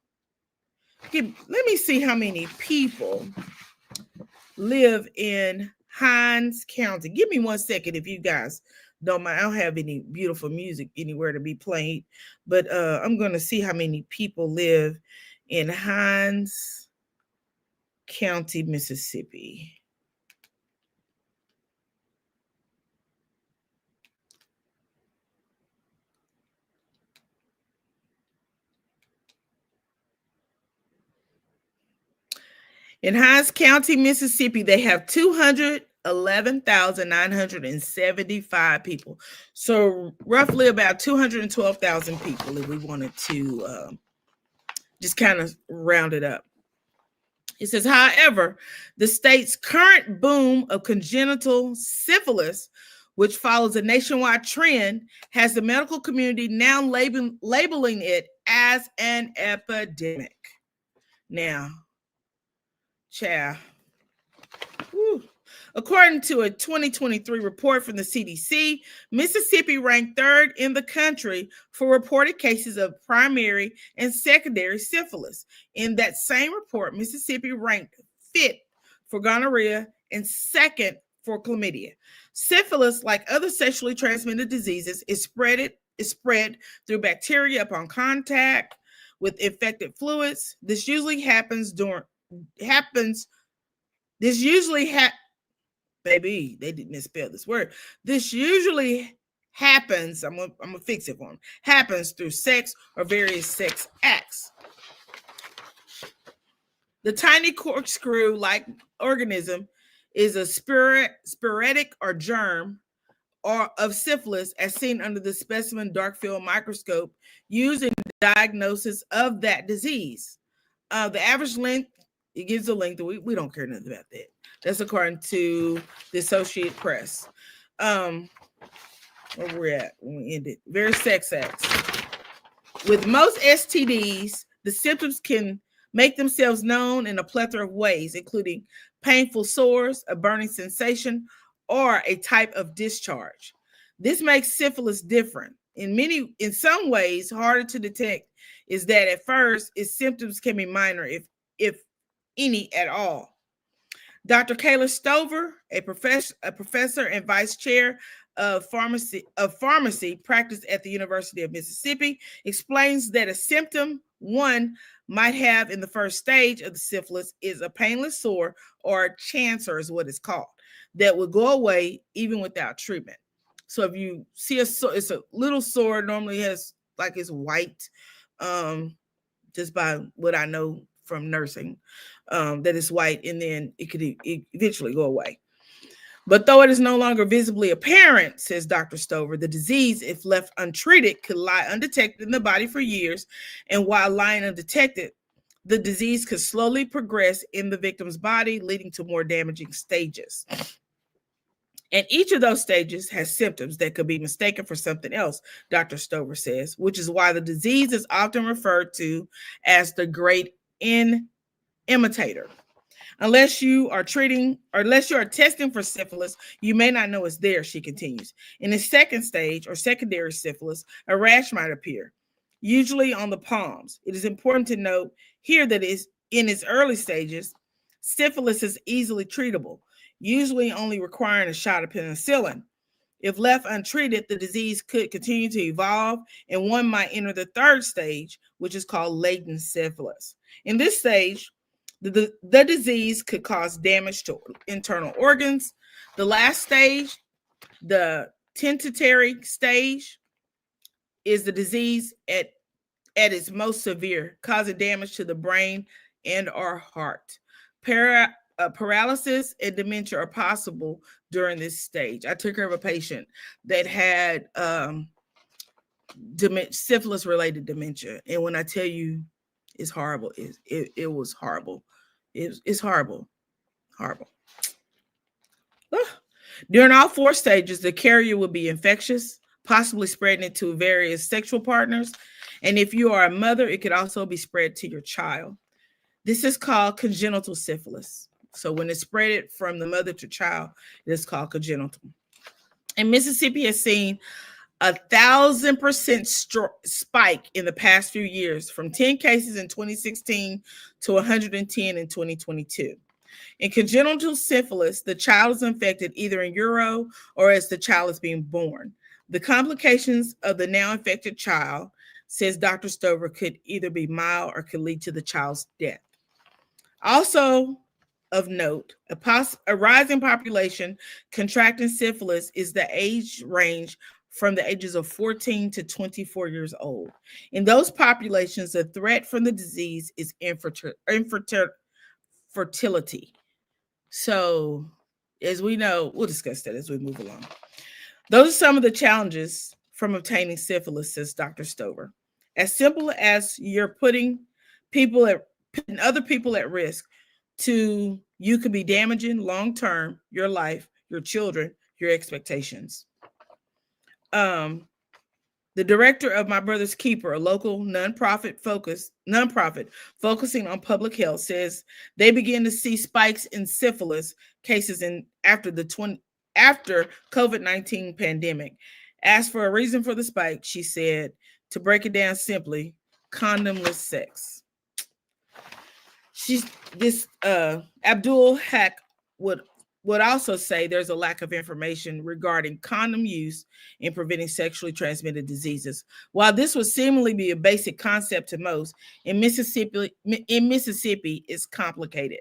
Let me see how many people live in Hinds County. Give me 1 second if you guys don't mind. I don't have any beautiful music anywhere to be played, but I'm going to see how many people live in Hinds County, Mississippi. In Hinds County, Mississippi, they have 211,975 people. So roughly about 212,000 people if we wanted to just kind of round it up. It says, however, the state's current boom of congenital syphilis, which follows a nationwide trend, has the medical community now labeling it as an epidemic. Now, child. Woo. According to a 2023 report from the CDC, Mississippi ranked third in the country for reported cases of primary and secondary syphilis. In that same report, Mississippi ranked fifth for gonorrhea and second for chlamydia. Syphilis, like other sexually transmitted diseases, is spread through bacteria upon contact with infected fluids. This usually happens baby, they didn't misspell this word. This usually happens, I'm gonna fix it for them, happens through sex or various sex acts. The tiny corkscrew-like organism is a sporadic or germ or of syphilis as seen under the specimen dark field microscope used in diagnosis of that disease. The average length, it gives a length, we don't care nothing about that. That's according to the Associated Press. Where we're at when we end it. Various sex acts. With most STDs, the symptoms can make themselves known in a plethora of ways, including painful sores, a burning sensation, or a type of discharge. This makes syphilis different. In some ways, harder to detect is that at first, its symptoms can be minor, if any at all. Dr. Kayla Stover, a professor and vice chair of pharmacy practiced at the University of Mississippi, explains that a symptom one might have in the first stage of the syphilis is a painless sore, or chancre is what it's called, that will go away even without treatment. So if you see it's a little sore, normally has like it's white, just by what I know from nursing, that it's white, and then it could eventually go away. But though it is no longer visibly apparent, says Dr. Stover, the disease, if left untreated, could lie undetected in the body for years. And while lying undetected, the disease could slowly progress in the victim's body, leading to more damaging stages. And each of those stages has symptoms that could be mistaken for something else, Dr. Stover says, which is why the disease is often referred to as the great imitator. Unless you are testing for syphilis, you may not know it's there, she continues. In the second stage or secondary syphilis, a rash might appear, usually on the palms. It is important to note here that in its early stages, syphilis is easily treatable, usually only requiring a shot of penicillin. If left untreated, the disease could continue to evolve, and one might enter the third stage, which is called latent syphilis. In this stage, the disease could cause damage to internal organs. The last stage, the tertiary stage, is the disease at its most severe, causing damage to the brain and or heart. Paralysis and dementia are possible during this stage. I took care of a patient that had syphilis-related dementia, and when I tell you it's horrible, it was horrible. It's horrible. During all four stages, the carrier will be infectious, possibly spreading it to various sexual partners. And if you are a mother, it could also be spread to your child. This is called congenital syphilis. So when it's spread from the mother to child, it is called congenital. And Mississippi has seen 1,000% spike in the past few years, from 10 cases in 2016 to 110 in 2022. In congenital syphilis, the child is infected either in utero or as the child is being born. The complications of the now infected child, says Dr. Stover, could either be mild or could lead to the child's death. Also of note, a rising population contracting syphilis is the age range from the ages of 14 to 24 years old. In those populations, the threat from the disease is infertility. So, as we know, we'll discuss that as we move along. Those are some of the challenges from obtaining syphilis, says Dr. Stover. As simple as you're putting other people at risk, to you could be damaging long-term your life, your children, your expectations. The director of My Brother's Keeper, a local nonprofit focusing on public health, says they begin to see spikes in syphilis cases after COVID-19 pandemic. As for a reason for the spike, she said, to break it down simply, condomless sex. Abdul Haq would also say there's a lack of information regarding condom use in preventing sexually transmitted diseases. While this would seemingly be a basic concept to most, in Mississippi, it's complicated.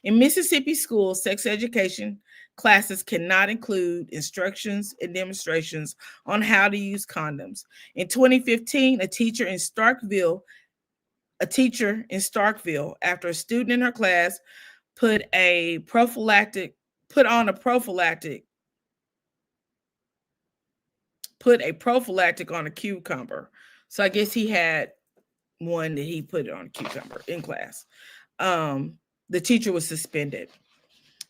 In Mississippi schools, sex education classes cannot include instructions and demonstrations on how to use condoms. In 2015, a teacher in Starkville, a teacher in Starkville after a student in her class put on a prophylactic on a cucumber. So I guess he had one that he put it on a cucumber in class. The teacher was suspended.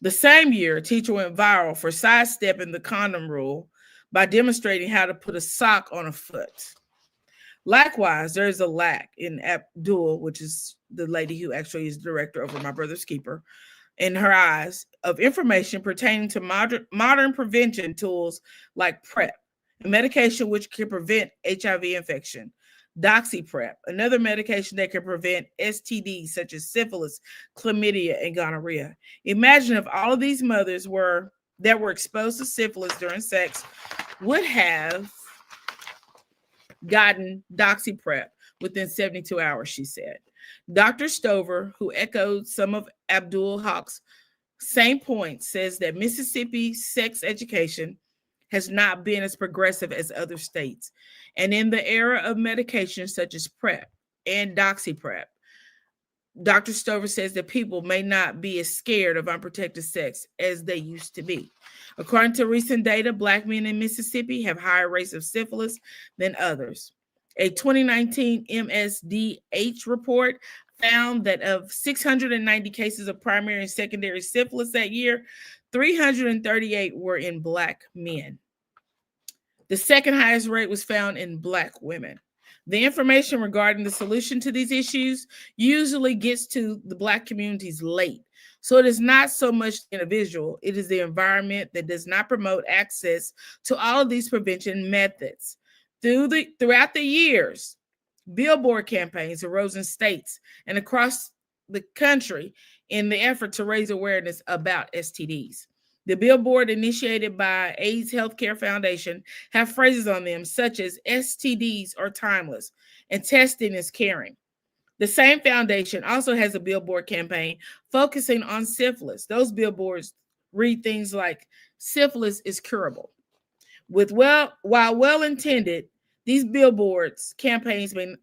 The same year, a teacher went viral for sidestepping the condom rule by demonstrating how to put a sock on a foot. Likewise, there is a lack in Abdul, which is the lady who actually is director over My Brother's Keeper, in her eyes, of information pertaining to modern prevention tools like PrEP, a medication which can prevent HIV infection, DoxyPrep, another medication that can prevent STDs such as syphilis, chlamydia, and gonorrhea. Imagine if all of these mothers that were exposed to syphilis during sex would have gotten DoxyPrep within 72 hours, she said. Dr. Stover, who echoed some of Abdul Haq's same points, says that Mississippi's sex education has not been as progressive as other states. And in the era of medications such as PrEP and DoxyPrep, Dr. Stover says that people may not be as scared of unprotected sex as they used to be. According to recent data, Black men in Mississippi have higher rates of syphilis than others. A 2019 MSDH report found that of 690 cases of primary and secondary syphilis that year, 338 were in Black men. The second highest rate was found in Black women. The information regarding the solution to these issues usually gets to the Black communities late. So it is not so much the individual, it is the environment that does not promote access to all of these prevention methods. Throughout the years, billboard campaigns arose in states and across the country in the effort to raise awareness about STDs. The billboard, initiated by AIDS Healthcare Foundation, have phrases on them such as STDs are timeless and testing is caring. The same foundation also has a billboard campaign focusing on syphilis. Those billboards read things like syphilis is curable. While well-intended, these billboard campaigns may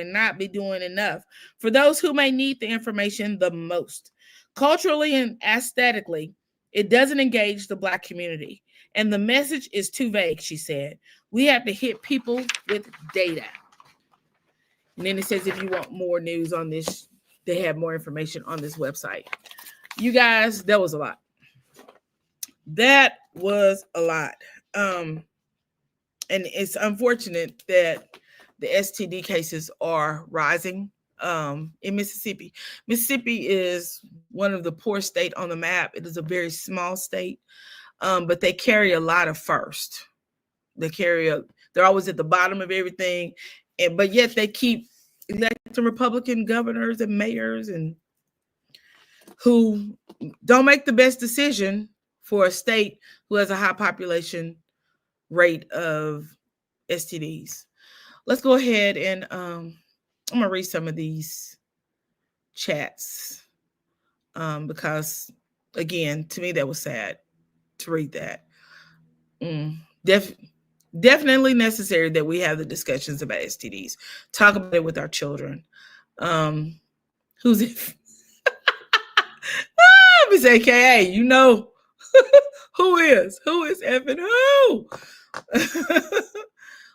not be doing enough for those who may need the information the most. Culturally and aesthetically, it doesn't engage the Black community. And the message is too vague, she said. We have to hit people with data. And then it says if you want more news on this, they have more information on this website. You guys, that was a lot. That was a lot. And it's unfortunate that the STD cases are rising in Mississippi. Mississippi is one of the poorest states on the map. It is a very small state, but they carry a lot of first. They're always at the bottom of everything, but yet they keep electing Republican governors and mayors and who don't make the best decision for a state who has a high population rate of STDs. Let's go ahead and I'm going to read some of these chats because, again, to me, that was sad to read that. Definitely necessary that we have the discussions about STDs. Talk about it with our children. Who's it? Miss AKA, you know who is effing who?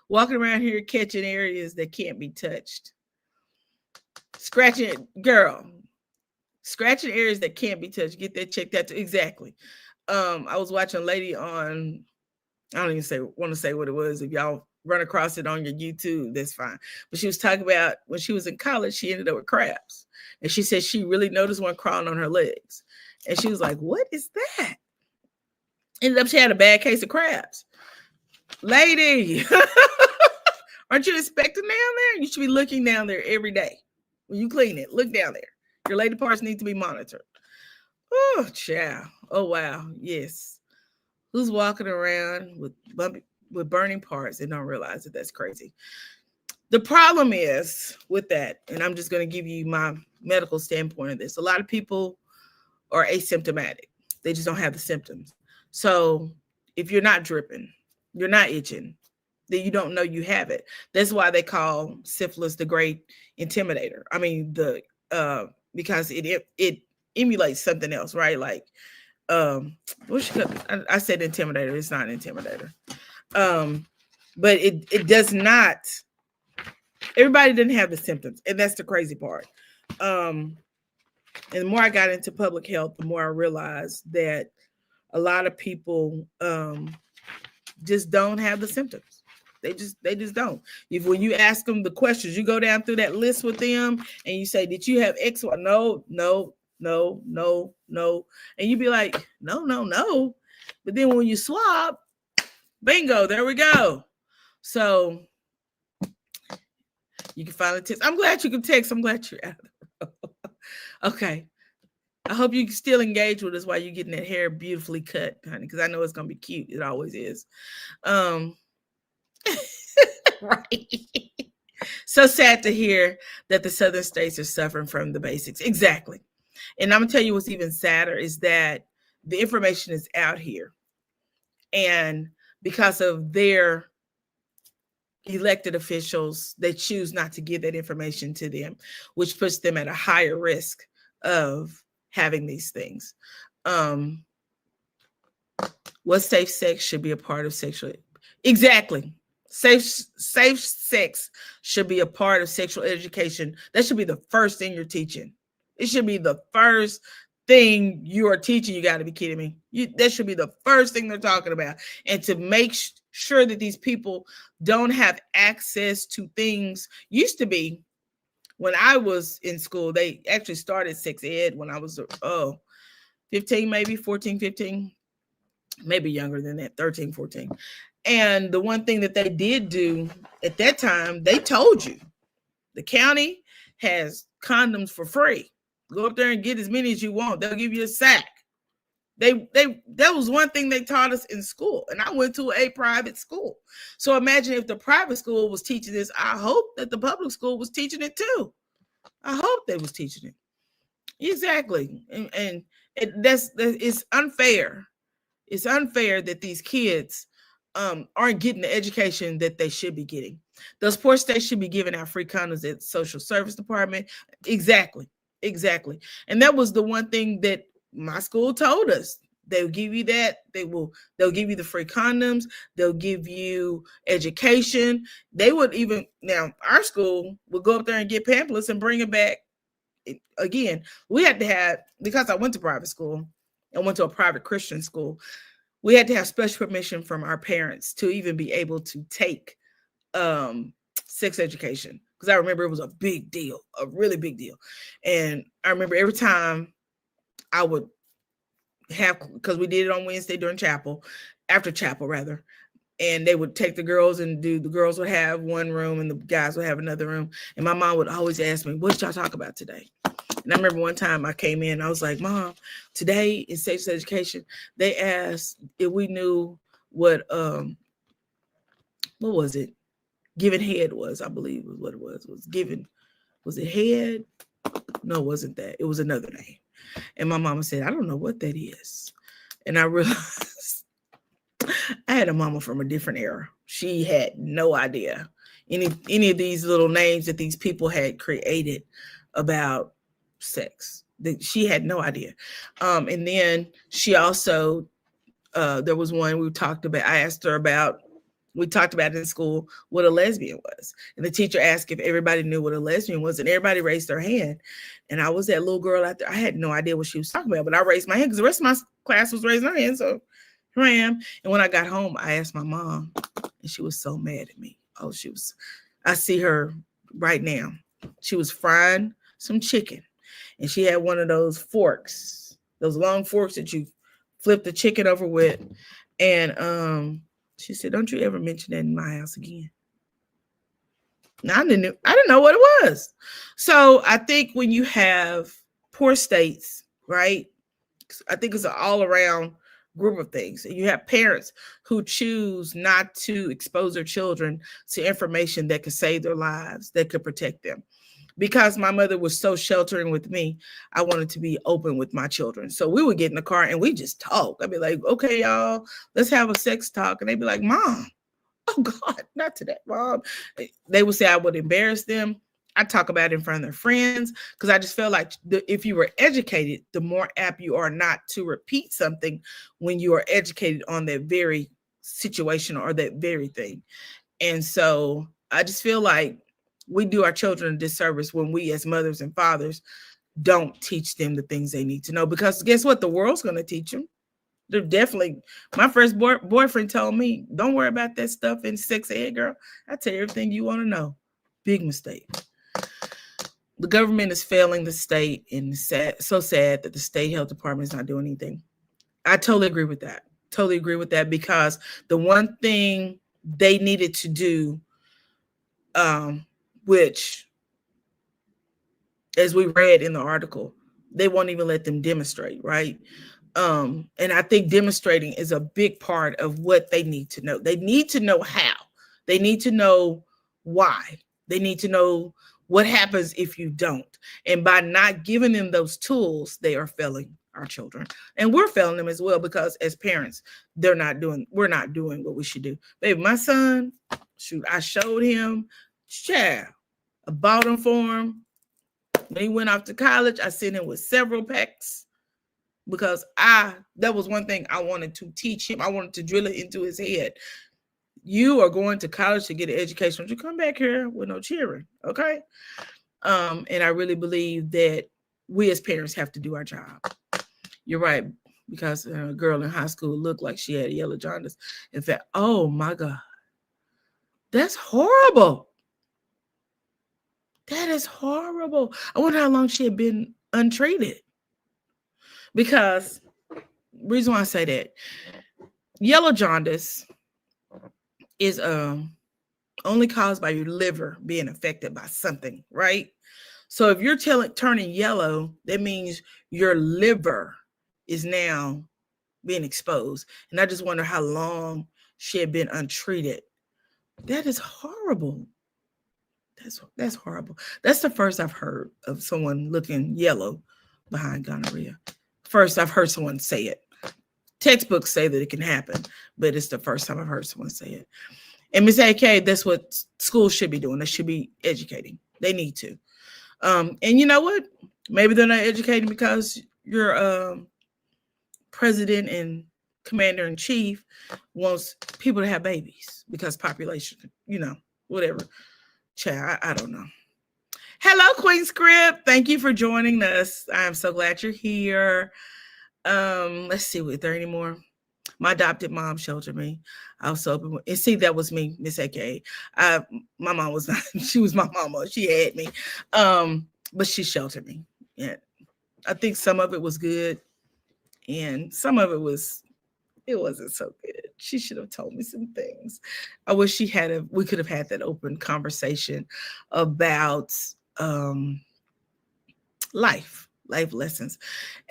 Walking around here catching areas that can't be touched. Scratching areas that can't be touched. Get that checked out. Exactly. I was watching a lady on, I don't even want to say what it was. If y'all run across it on your YouTube, that's fine. But she was talking about when she was in college, she ended up with crabs. And she said she really noticed one crawling on her legs. And she was like, what is that? Ended up she had a bad case of crabs. Lady, aren't you inspecting down there? You should be looking down there every day. When you clean it, look down there. Your lady parts need to be monitored. Oh, child. Oh, wow. Yes. Who's walking around with burning parts and don't realize that that's crazy? The problem is with that, and I'm just going to give you my medical standpoint of this. A lot of people are asymptomatic. They just don't have the symptoms. So if you're not dripping, you're not itching, that you don't know you have it. That's why they call syphilis the great intimidator. I mean, because it emulates something else, right? Like, I said intimidator. It's not an intimidator. But it does not. Everybody didn't have the symptoms, and that's the crazy part. And the more I got into public health, the more I realized that a lot of people just don't have the symptoms. They just don't. When you ask them the questions, you go down through that list with them and you say, did you have X? No. And you be like, no. But then when you swab, bingo, there we go. So you can finally text. I'm glad you can text. I'm glad you're out of the room. Okay. I hope you can still engage with us while you're getting that hair beautifully cut, honey, because I know it's going to be cute. It always is. Right. So sad to hear that the southern states are suffering from the basics. Exactly. And I'm going to tell you what's even sadder is that the information is out here. And because of their elected officials, they choose not to give that information to them, which puts them at a higher risk of having these things. What safe sex should be a part of sexual. Exactly. Safe sex should be a part of sexual education. That should be the first thing you're teaching. It should be the first thing you are teaching. You got to be kidding me. That should be the first thing they're talking about. And to make sure that these people don't have access to things. Used to be, when I was in school, they actually started sex ed when I was 15, maybe 14, 15, maybe younger than that, 13, 14. And the one thing that they did do at that time, they told you the county has condoms for free. Go up there and get as many as you want. They'll give you a sack. That was one thing they taught us in school. And I went to a private school. So imagine if the private school was teaching this. I hope that the public school was teaching it too. I hope they was teaching it. Exactly. And it's unfair. It's unfair that these kids aren't getting the education that they should be getting. Those poor states should be giving out free condoms at social service department. Exactly. And that was the one thing that my school told us. They'll give you that. They'll give you the free condoms. They'll give you education. They would even, now our school would go up there and get pamphlets and bring it back. Again, we had to have, because I went to private school, I went to a private Christian school, we had to have special permission from our parents to even be able to take sex education. Because I remember it was a big deal, a really big deal. And I remember every time I would have, because we did it on Wednesday during chapel, after chapel rather, and they would take the girls and the girls would have one room and the guys would have another room. And my mom would always ask me, what did y'all talk about today? And I remember one time I came in, I was like, Mom, today in sex education, they asked if we knew what was it? Giving head was, I believe was what it was. Was it head? No, it wasn't that. It was another name. And my mama said, I don't know what that is. And I realized I had a mama from a different era. She had no idea any of these little names that these people had created about sex. She had no idea. And then she also, there was one we talked about. I asked her about, we talked about in school what a lesbian was. And the teacher asked if everybody knew what a lesbian was, and everybody raised their hand. And I was that little girl out there. I had no idea what she was talking about, but I raised my hand because the rest of my class was raising their hand. So here I am. And when I got home, I asked my mom, and she was so mad at me. Oh, I see her right now. She was frying some chicken, and she had one of those forks, those long forks that you flip the chicken over with. And she said, don't you ever mention that in my house again. Now, I didn't know what it was. So I think when you have poor states, right, I think it's an all-around group of things. You have parents who choose not to expose their children to information that could save their lives, that could protect them. Because my mother was so sheltering with me, I wanted to be open with my children. So we would get in the car and we just talk. I'd be like, okay, y'all, let's have a sex talk. And they'd be like, Mom, Oh God, not to that, Mom. They would say I would embarrass them. I talk about it in front of their friends because I just felt like if you were educated, the more apt you are not to repeat something when you are educated on that very situation or that very thing. And so I just feel like we do our children a disservice when we as mothers and fathers don't teach them the things they need to know, because guess what? The world's going to teach them. They're definitely, my first boyfriend told me, don't worry about that stuff in sex ed, girl. I tell you everything you want to know. Big mistake. The government is failing the state, and it's so sad that the state health department is not doing anything. I totally agree with that. Totally agree with that, because the one thing they needed to do, which, as we read in the article, they won't even let them demonstrate, right? And I think demonstrating is a big part of what they need to know. They need to know how. They need to know why. They need to know what happens if you don't. And by not giving them those tools, they are failing our children. And we're failing them as well, because as parents, we're not doing what we should do. Baby, my son, shoot, I showed him, I bought him for him. When he went off to college, I sent him with several packs, because that was one thing I wanted to teach him. I wanted to drill it into his head. You are going to college to get an education. Don't you come back here with no cheering, okay? And I really believe that we as parents have to do our job. You're right, because a girl in high school looked like she had yellow jaundice. In fact, oh my God, that's horrible. That is horrible. I wonder how long she had been untreated. Because, reason why I say that, yellow jaundice is only caused by your liver being affected by something, right? So if you're turning yellow, that means your liver is now being exposed. And I just wonder how long she had been untreated. That is horrible. That's horrible. That's the first I've heard of someone looking yellow behind gonorrhea. First I've heard someone say it. Textbooks say that it can happen, but it's the first time I've heard someone say it. And Ms. AK, that's what schools should be doing. They should be educating. They need to. And you know what? Maybe they're not educating because your president and commander-in-chief wants people to have babies because population, whatever. Child, I don't know. Hello, Queen Script. Thank you for joining us. I'm so glad you're here. Let's see, is there any more? My adopted mom sheltered me. I was so open. And see, that was me, Miss AK. My mom was not, she was my mama. She had me. But she sheltered me. Yeah. I think some of it was good. And some of it wasn't so good. She should have told me some things. I wish we could have had that open conversation about life lessons.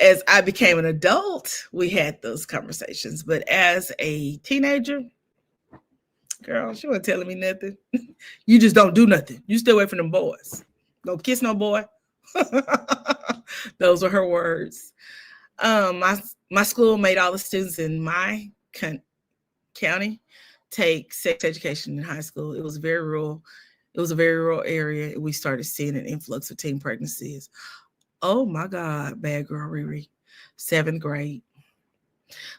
As I became an adult, we had those conversations. But as a teenager, girl, she wasn't telling me nothing. You just don't do nothing. You stay away from them boys. Don't kiss no boy. Those are her words. My school made all the students in my county take sex education in high school. It was very rural. It was a very rural area. We started seeing an influx of teen pregnancies. Oh my God, bad girl Riri. 7th grade.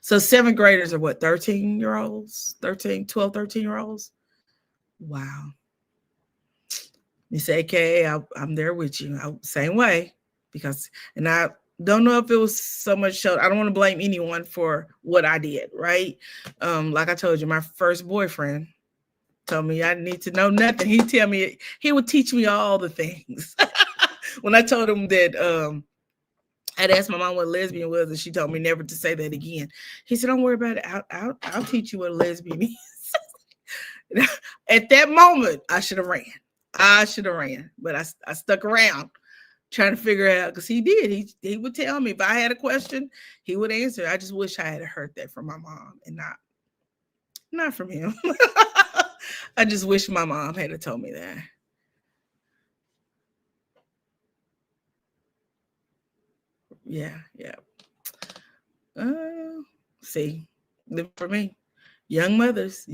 So 7th graders are what, 13-year-olds? 12, 13-year-olds? Wow. Miss AK, I'm there with you. Same way. And I don't know if it was so much. I don't want to blame anyone for what I did, right? Like I told you, my first boyfriend told me I need to know nothing. He would teach me all the things. When I told him that I'd asked my mom what a lesbian was, and she told me never to say that again. He said, "Don't worry about it. I'll teach you what a lesbian is." At that moment, I should have ran. But I stuck around trying to figure it out, because he did. He would tell me if I had a question, he would answer. I just wish I had heard that from my mom and not from him. I just wish my mom had told me that. Yeah. See, for me, Young mothers.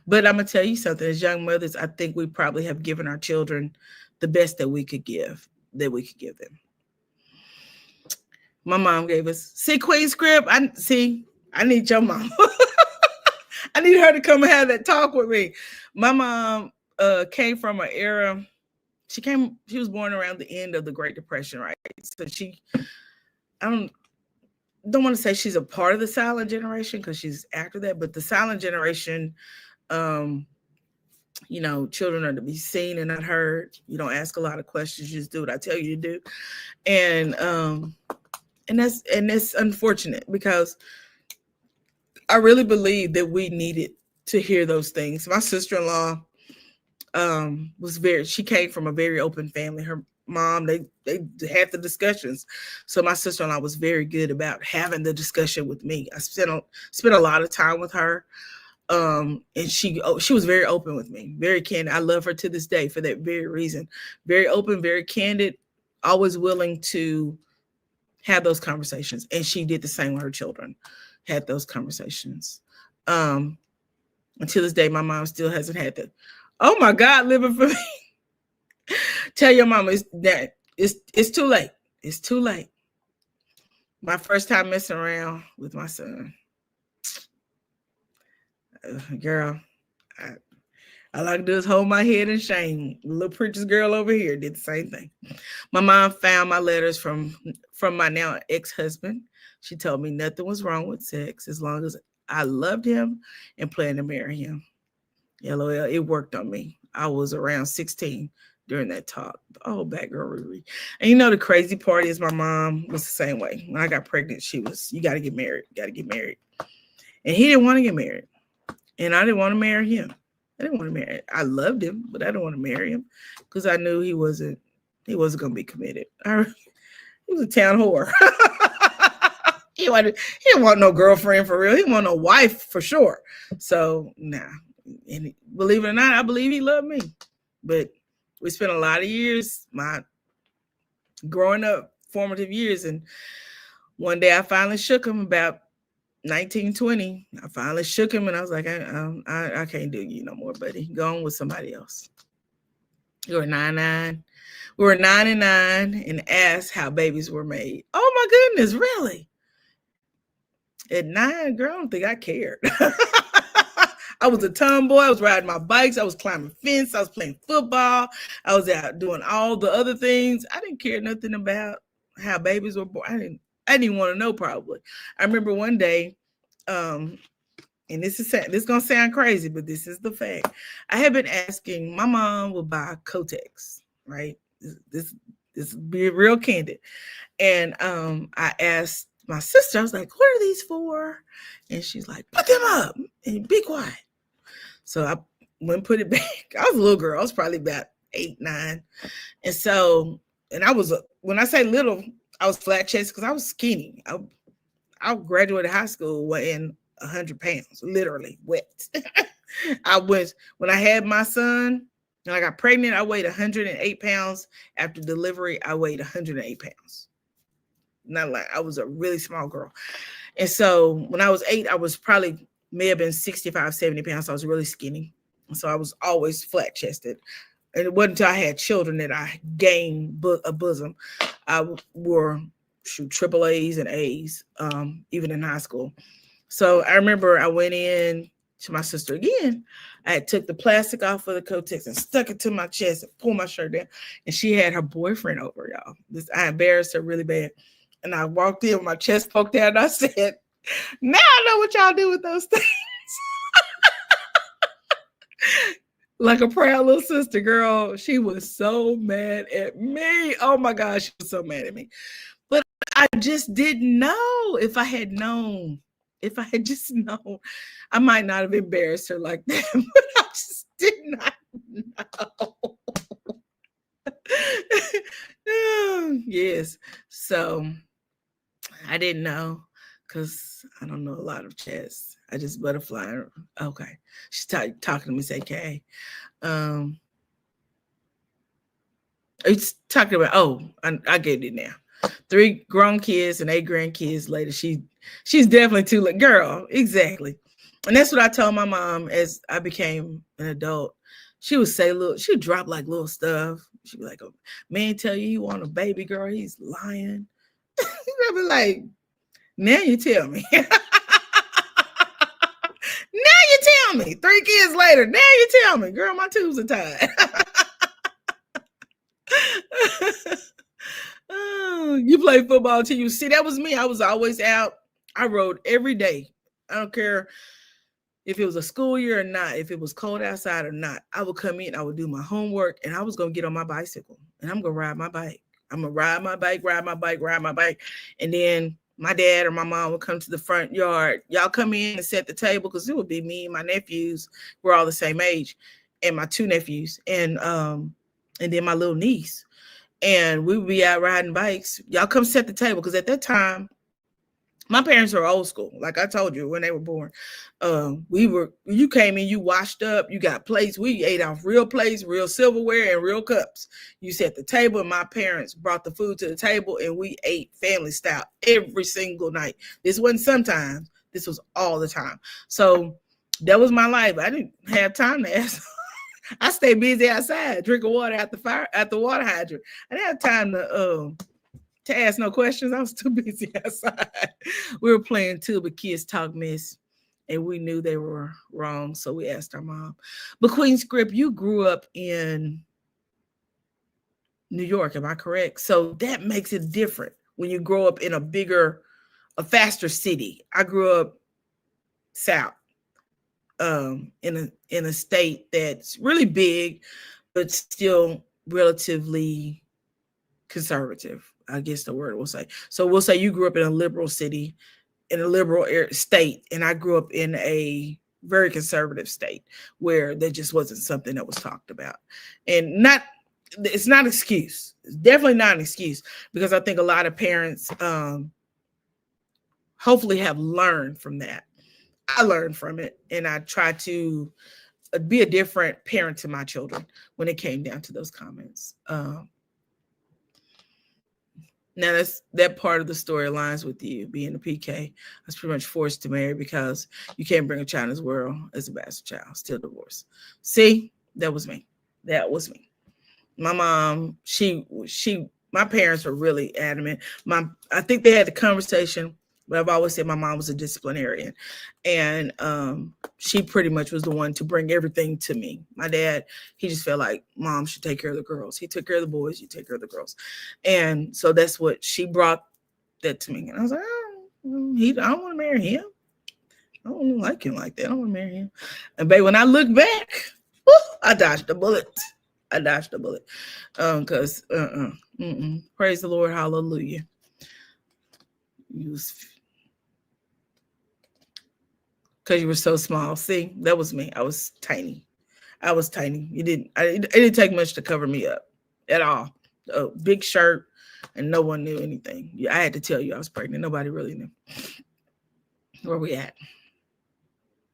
But I'm gonna tell you something. As young mothers, I think we probably have given our children the best that we could give them. My mom gave us, Queen Script. I need your mom. I need her to come and have that talk with me. My mom came from an era. She was born around the end of the Great Depression, right? So I don't want to say she's a part of the silent generation because she's after that, but the silent generation, children are to be seen and not heard. You don't ask a lot of questions, you just do what I tell you to do. And that's unfortunate because I really believe that we needed to hear those things. My sister-in-law she came from a very open family. Her mom, they had the discussions. So my sister-in-law was very good about having the discussion with me. I spent a lot of time with her. And she was very open with me, very candid. I love her to this day for that very reason. Very open, very candid, always willing to have those conversations. And she did the same with her children, had those conversations. Until this day, my mom still hasn't had that. Oh my God, living for me. Tell your mama it's too late. It's too late. My first time messing around with my son. Girl, all I can do is hold my head in shame. Little preacher's girl over here did the same thing. My mom found my letters from my now ex-husband. She told me nothing was wrong with sex as long as I loved him and planned to marry him. LOL, it worked on me. I was around 16 during that talk. Oh, bad girl Riri. And the crazy part is my mom was the same way. When I got pregnant, she was, you got to get married. And he didn't want to get married. And I didn't want to marry him. I loved him, but I didn't want to marry him because I knew he wasn't going to be committed. He was a town whore. He didn't want no girlfriend for real. He didn't want no wife for sure. So, nah. And believe it or not, I believe he loved me. But we spent a lot of years, my growing up, formative years. And one day I finally shook him about 1920. I finally shook him and I was like, I can't do you no more, buddy. Go on with somebody else. We were 9 and 9 and asked how babies were made. Oh my goodness, really? At 9, girl, I don't think I cared. I was a tomboy. I was riding my bikes. I was climbing fence. I was playing football. I was out doing all the other things. I didn't care nothing about how babies were born. I didn't even want to know probably. I remember one day, and this is gonna sound crazy, but this is the fact. I had been asking, my mom would buy Kotex, right? This be real candid. And I asked my sister, I was like, what are these for? And she's like, put them up and be quiet. So I went and put it back. I was a little girl. I was probably about 8, 9. And so, and I was, when I say little, I was flat chested because I was skinny. I graduated high school weighing 100 pounds, literally wet. When I had my son, and I got pregnant, I weighed 108 pounds. After delivery, I weighed 108 pounds. Not like I was a really small girl. And so when I was 8, I was may have been 65, 70 pounds. So I was really skinny. So I was always flat chested. And it wasn't until I had children that I gained a bosom. I wore triple A's and A's, even in high school. So I remember I went in to my sister again. I took the plastic off of the Kotex and stuck it to my chest and pulled my shirt down. And she had her boyfriend over, y'all. I embarrassed her really bad. And I walked in with my chest poked out and I said, now I know what y'all do with those things. Like a proud little sister, girl. She was so mad at me. Oh my gosh, she was so mad at me. But I just didn't know. If I had just known, I might not have embarrassed her like that. But I just did not know. Yes. So I didn't know because I don't know a lot of chess. I just butterfly. Okay. She's talking to me, say, "Okay." It's talking about, I get it now. 3 grown kids and 8 grandkids later. She's definitely too late. Girl, exactly. And that's what I told my mom as I became an adult. She would say, look, she would drop like little stuff. She'd be like, a man tell you he want a baby girl, he's lying. I'd be like, now you tell me. Now you tell me. 3 kids later, now you tell me. Girl, my tubes are tied. Oh, you play football until you see. That was me. I was always out. I rode every day. I don't care if it was a school year or not, if it was cold outside or not. I would come in, I would do my homework, and I was going to get on my bicycle, and I'm going to ride my bike. I'm going to ride my bike. And then my dad or my mom would come to the front yard. Y'all come in and set the table, because it would be me and my nephews. We're all the same age, and my 2 nephews, and then my little niece. And we would be out riding bikes. Y'all come set the table, because at that time, my parents are old school. Like I told you, when they were born, you came in, you washed up, you got plates. We ate off real plates, real silverware, and real cups. You set the table, and my parents brought the food to the table, and we ate family style every single night. This wasn't sometimes. This was all the time. So that was my life. I didn't have time to ask. I stayed busy outside, drinking water at the water hydrant. I didn't have time to ask no questions. I was too busy outside. We were playing Tuba Kids Talk Miss, and we knew they were wrong, so we asked our mom. But Queen Script, you grew up in New York, am I correct? So that makes it different when you grow up in a faster city. I grew up south, in a state that's really big, but still relatively conservative, I guess the word we'll say. So we'll say you grew up in a liberal city, in a liberal state, and I grew up in a very conservative state where there just wasn't something that was talked about. And it's not an excuse. It's definitely not an excuse, because I think a lot of parents hopefully have learned from that. I learned from it, and I try to be a different parent to my children when it came down to those comments. Now that part of the story aligns with you being a PK. I was pretty much forced to marry because you can't bring a child in this world as a bastard child, still divorced. See, that was me. My mom, my parents were really adamant. I think they had the conversation, but I've always said my mom was a disciplinarian, and she pretty much was the one to bring everything to me. My dad, he just felt like mom should take care of the girls. He took care of the boys, you take care of the girls. And so that's what she brought that to me. And I was like, I don't want to marry him. I don't like him like that. I don't want to marry him. And babe, when I look back, I dodged the bullet. Because praise the Lord, hallelujah. Because you were so small. See, that was me. I was tiny. It didn't take much to cover me up at all. A big shirt, and no one knew anything. I had to tell you I was pregnant. Nobody really knew. Where we at?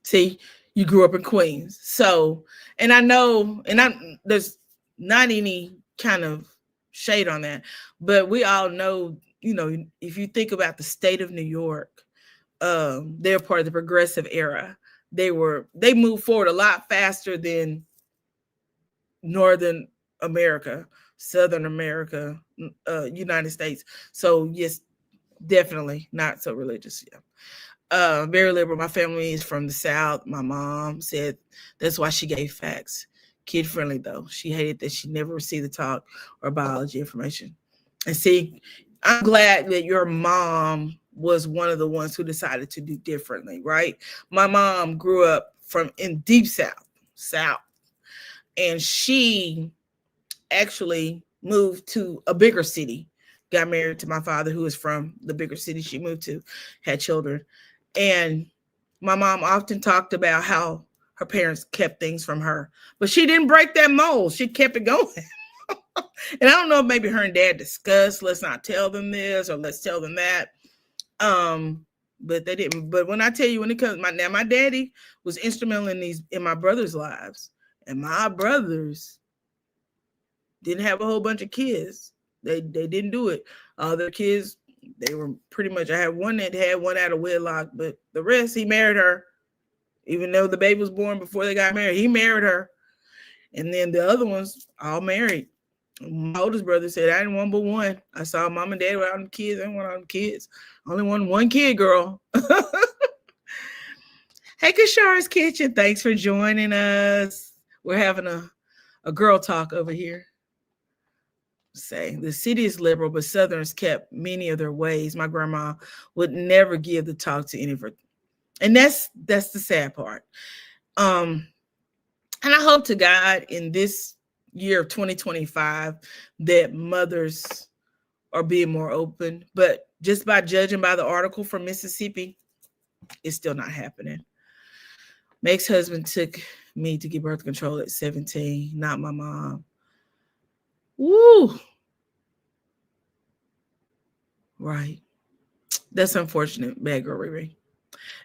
See, you grew up in Queens. So, and I know, there's not any kind of shade on that, but we all know, if you think about the state of New York, they're part of the progressive era. They moved forward a lot faster than Northern America, Southern America, United States. So yes, definitely not so religious. Yeah. Very liberal. My family is from the South. My mom said that's why she gave facts. Kid friendly though. She hated that she never received the talk or biology information. And see, I'm glad that your mom was one of the ones who decided to do differently, right? My mom grew up in deep South, and she actually moved to a bigger city, got married to my father, who is from the bigger city she moved to, had children. And my mom often talked about how her parents kept things from her, but she didn't break that mold. She kept it going. And I don't know if maybe her and dad discussed, let's not tell them this or let's tell them that. But they didn't. But when I tell you, when it comes, my daddy was instrumental in my brothers' lives, and my brothers didn't have a whole bunch of kids. They didn't do it. All their kids, they were pretty much. I had one that had one out of wedlock, but the rest, he married her Even though the baby was born before they got married, he married her. And then the other ones all married. My oldest brother said, I didn't want but one. I saw mom and dad without them kids. I didn't want all them kids. Only want one kid, girl. Hey, Kashar's Kitchen. Thanks for joining us. We're having a girl talk over here. Say the city is liberal, but Southerners kept many of their ways. My grandma would never give the talk to any of her. And that's the sad part. And I hope to God in this year of 2025 that mothers are being more open, but just by judging by the article from Mississippi, it's still not happening. My ex-husband took me to get birth control at 17, not my mom. Woo. Right. That's unfortunate, bad girl Riri.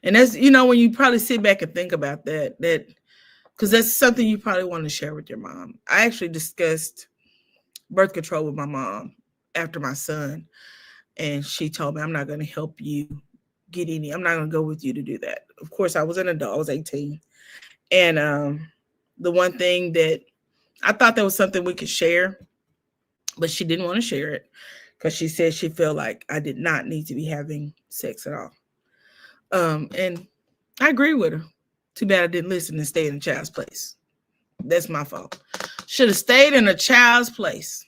And that's, when you probably sit back and think about that because that's something you probably want to share with your mom. I actually discussed birth control with my mom after my son, and she told me, I'm not going to help you get any. I'm not going to go with you to do that. Of course, I was an adult. I was 18. And the one thing that I thought that was something we could share, but she didn't want to share it because she said she felt like I did not need to be having sex at all. And I agree with her. Too bad I didn't listen and stay in a child's place. That's my fault. Should have stayed in a child's place.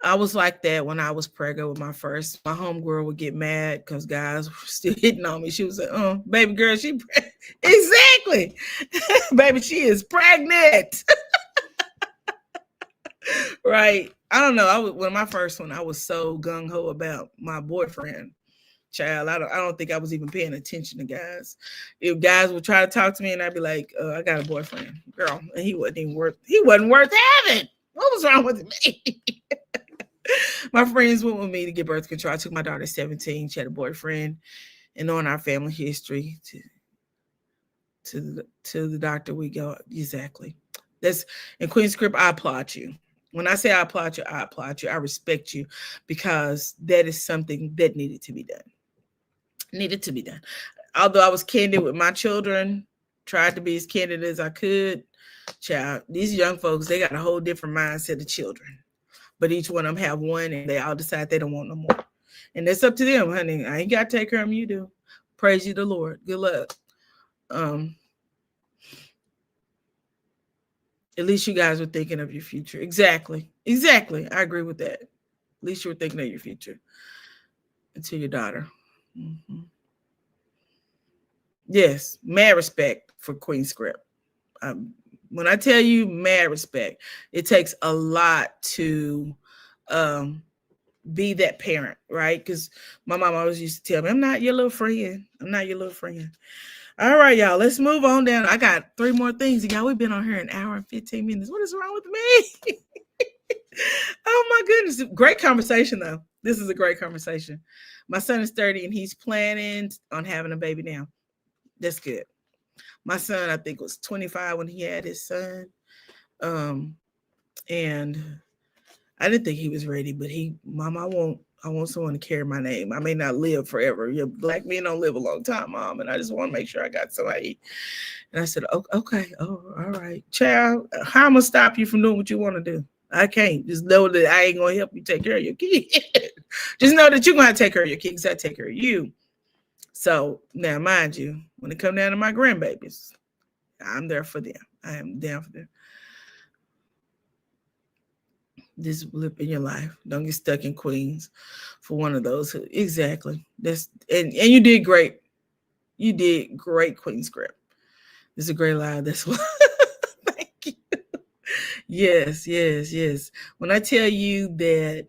I was like that when I was pregnant with my first. My homegirl would get mad because guys were still hitting on me. She was like, baby girl, exactly. Baby, she is pregnant. Right. I don't know. When my first one, I was so gung-ho about my boyfriend. Child, I don't think I was even paying attention to guys. If guys would try to talk to me and I'd be like, I got a boyfriend, girl, and he wasn't worth having. What was wrong with me? My friends went with me to get birth control. I took my daughter at 17. She had a boyfriend, and knowing our family history to the doctor we go. Exactly. That's in Queen Script. I applaud you. When I say I applaud you, I applaud you. I respect you because that is something that needed to be done. Although I was candid with my children, tried to be as candid as I could. Child, these young folks, they got a whole different mindset of children. But each one of them have one, and they all decide they don't want no more. And that's up to them, honey. I ain't got to take care of them. You do. Praise you, the Lord. Good luck. At least you guys were thinking of your future. Exactly. I agree with that. At least you were thinking of your future. And to your daughter. Mm-hmm. Yes, mad respect for Queen Script. When I tell you mad respect, it takes a lot to be that parent, right? Because my mom always used to tell me, I'm not your little friend. All right, y'all, let's move on down. I got 3 more things. Y'all, we've been on here an hour and 15 minutes. What is wrong with me? Oh, my goodness. Great conversation, though. This is a great conversation. My son is 30, and he's planning on having a baby now. That's good. My son, I think, was 25 when he had his son. And I didn't think he was ready, but Mom, I want someone to carry my name. I may not live forever. Black men don't live a long time, Mom, and I just want to make sure I got somebody. And I said, okay. Oh, all right. Child, how am I going to stop you from doing what you want to do? I can't. Just know that I ain't going to help you take care of your kid. Just know that you're going to take care of your kids. I take care of you. So now, mind you, when it comes down to my grandbabies, I'm there for them. I am down for them. This blip in your life. Don't get stuck in Queens for one of those. Exactly. And you did great. You did great, Queen Script. This is a great line. That's why. Thank you. Yes. When I tell you that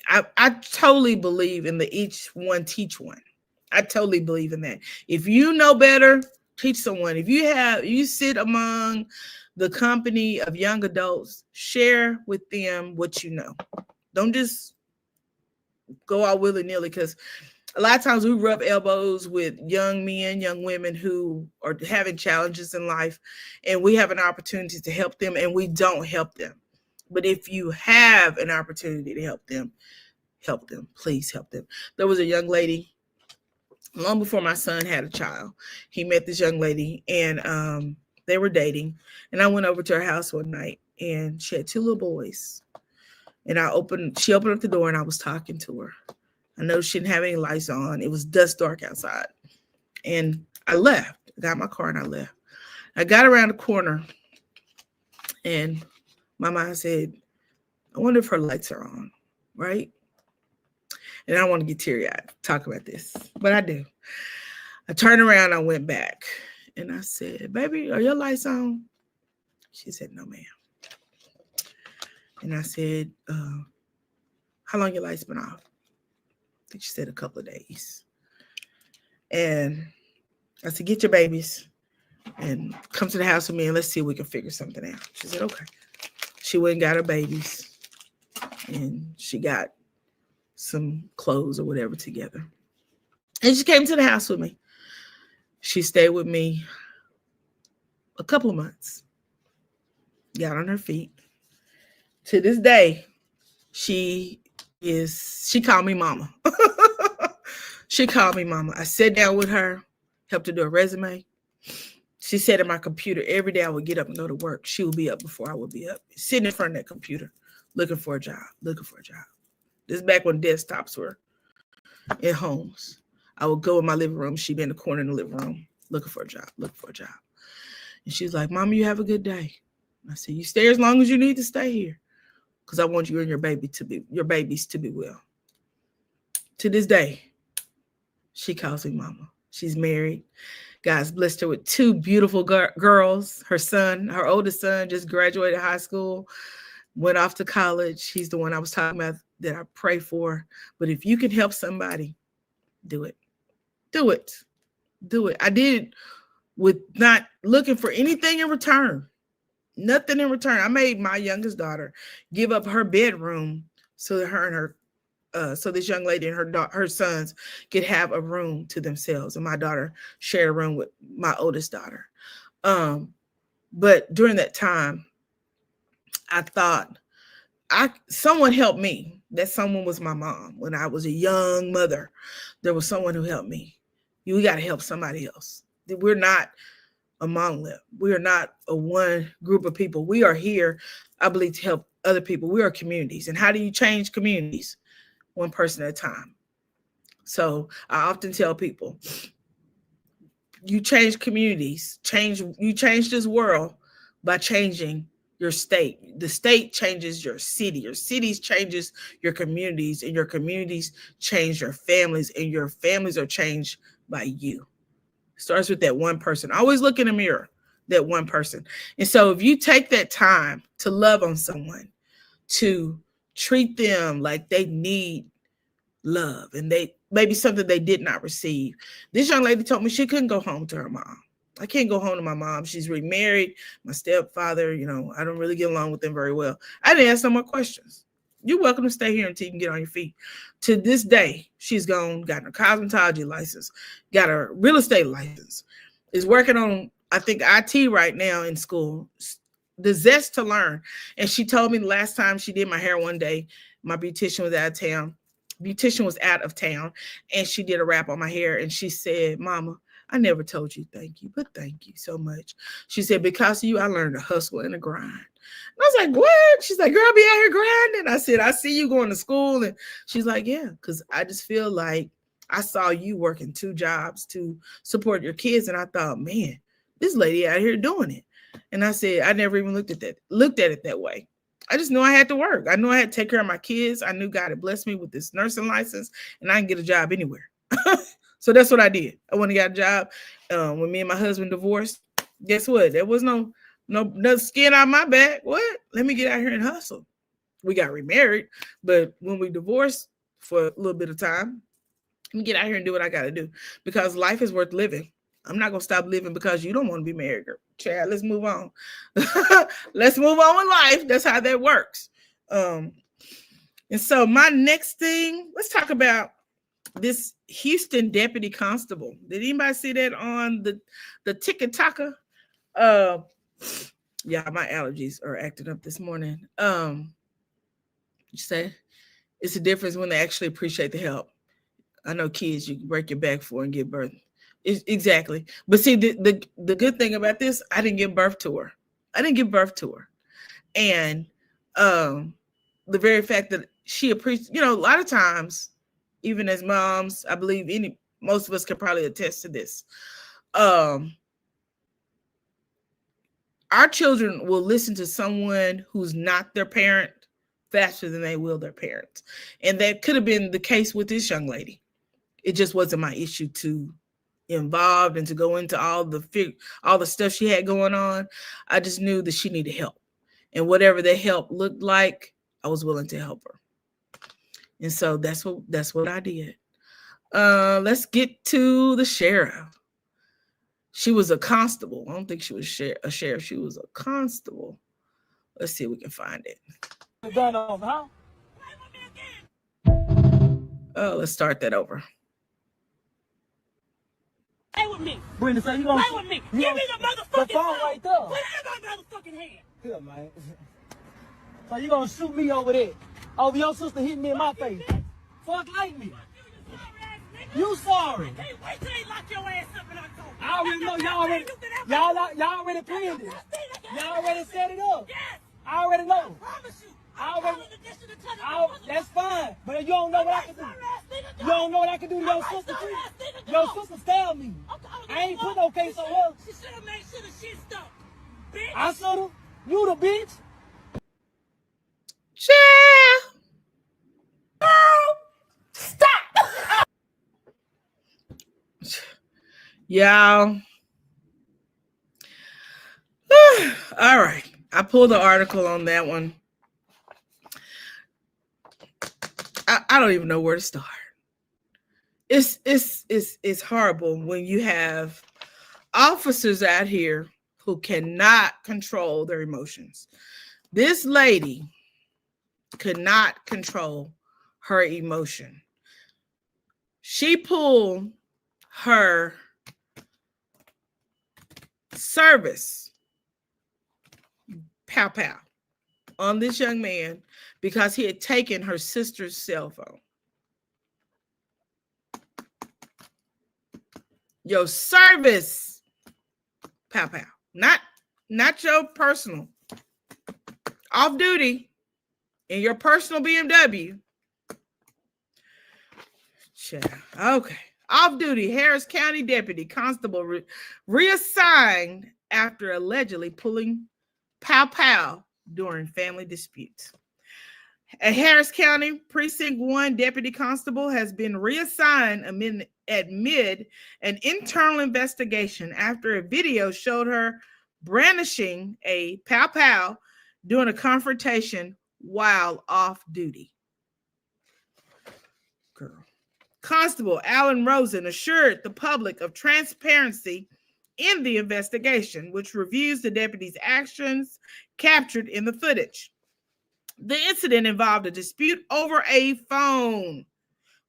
I totally believe in the each one teach one. I totally believe in that. If you know better, teach someone. If you sit among the company of young adults, share with them what you know. Don't just go out willy-nilly, because a lot of times we rub elbows with young men, young women who are having challenges in life, and we have an opportunity to help them, and we don't help them. But if you have an opportunity to help them, please help them. There was a young lady long before my son had a child. He met this young lady, and they were dating. And I went over to her house one night, and she had 2 little boys. And she opened up the door, and I was talking to her. I noticed she didn't have any lights on. It was dust dark outside. And I left. I got my car and I left. I got around the corner, and my mind said, I wonder if her lights are on, right? And I don't want to get teary-eyed talk about this, but I do. I turned around, I went back, and I said, baby, are your lights on? She said, no, ma'am. And I said, how long your lights been off? I think she said a couple of days. And I said, get your babies and come to the house with me and let's see if we can figure something out. She said, okay. She went and got her babies and she got some clothes or whatever together. And she came to the house with me. She stayed with me a couple of months. Got on her feet. To this day, she called me mama. She called me mama. I sat down with her, helped her do a resume. She sat at my computer every day. I would get up and go to work. She would be up before I would be up, sitting in front of that computer, looking for a job. This is back when desktops were in homes. I would go in my living room. She'd be in the corner in the living room, looking for a job. And she's like, Mama, you have a good day. I said, you stay as long as you need to stay here, because I want you and your babies to be well. To this day, she calls me mama. She's married. God's blessed her with 2 beautiful girls. Her oldest son just graduated high school, went off to college. He's the one I was talking about that I pray for. But if you can help somebody, do it. Do it. I did it with not looking for anything in return. Nothing in return. I made my youngest daughter give up her bedroom so that so this young lady and her sons could have a room to themselves. And my daughter shared a room with my oldest daughter. But during that time, I thought someone helped me. That someone was my mom. When I was a young mother, there was someone who helped me. We got to help somebody else. We're not a monolith. We are not a one group of people. We are here, I believe, to help other people. We are communities. And how do you change communities? One person at a time. So I often tell people, you change communities, you change this world by changing your state. The state changes your city. Your cities changes your communities, and your communities change your families, and your families are changed by you. It starts with that one person. Always look in the mirror, that one person. And so if you take that time to love on someone, to treat them like they need love and they maybe something they did not receive. This young lady told me she couldn't go home to her mom. I can't go home to my mom. She's remarried. My stepfather, I don't really get along with them very well. I didn't ask no more questions. You're welcome to stay here until you can get on your feet. To this day, she's got her cosmetology license, got her real estate license, is working on, I think, IT right now in school. The zest to learn. And she told me the last time she did my hair one day, my beautician was out of town, and she did a wrap on my hair. And she said, Mama, I never told you thank you, but thank you so much. She said, because of you, I learned to hustle and to grind. And I was like, what? She's like, girl, I be out here grinding. I said, I see you going to school. And she's like, yeah, because I just feel like I saw you working 2 jobs to support your kids. And I thought, man, this lady out here doing it. And I said, I never even looked at it that way. I just knew I had to work. I knew I had to take care of my kids. I knew God had blessed me with this nursing license, and I can get a job anywhere. So that's what I did. I went and got a job. When me and my husband divorced, guess what? There was no skin on my back. What? Let me get out here and hustle. We got remarried, but when we divorced for a little bit of time, let me get out here and do what I got to do, because life is worth living. I'm not going to stop living because you don't want to be married, girl. Chad, let's move on. Let's move on with life. That's how that works. And so my next thing, let's talk about this Houston deputy constable. Did anybody see that on the TikTok? Yeah, my allergies are acting up this morning. You say it's a difference when they actually appreciate the help. I know kids you can break your back for and give birth. Exactly. But see, the good thing about this, I didn't give birth to her. And the very fact that she appreciates, a lot of times, even as moms, I believe most of us can probably attest to this. Our children will listen to someone who's not their parent faster than they will their parents. And that could have been the case with this young lady. It just wasn't my issue to involved and to go into all the stuff she had going on. I just knew that she needed help. And whatever that help looked like, I was willing to help her. And so that's what I did. Let's get to the sheriff. She was a constable. I don't think she was a sheriff. She was a constable. Let's see if we can find it. Oh, let's start that over. Play with me. Brenda, so you gonna play with me? Give me the motherfucking phone right there. Put it in my motherfucking hand. Here, man. So you gonna shoot me over there? Over your sister hitting me in my face? Fuck like me. You sorry? Hey, wait till they lock your ass up in October. I already know y'all already planned it. Y'all already set it up. Yes. I already know. I promise you. That's fine, but you don't know what I can do. You don't know what I can do to your sister too. Your sister stabbed me. I ain't put no case on her. She should have made sure the shit stopped. Bitch. I should have. You the bitch. Girl, stop. Y'all. All right. I pulled the article on that one. I don't even know where to start. It's horrible when you have officers out here who cannot control their emotions. This lady could not control her emotion. She pulled her service pow on this young man because he had taken her sister's cell phone. Your service pow, not your personal. Off duty in your personal BMW. Okay. Off duty, Harris County Deputy Constable reassigned after allegedly pulling pow during family disputes. A Harris County Precinct 1 Deputy Constable has been reassigned amid an internal investigation after a video showed her brandishing a pow during a confrontation while off duty. Girl. Constable Alan Rosen assured the public of transparency in the investigation, which reviews the deputy's actions captured in the footage. The incident involved a dispute over a phone,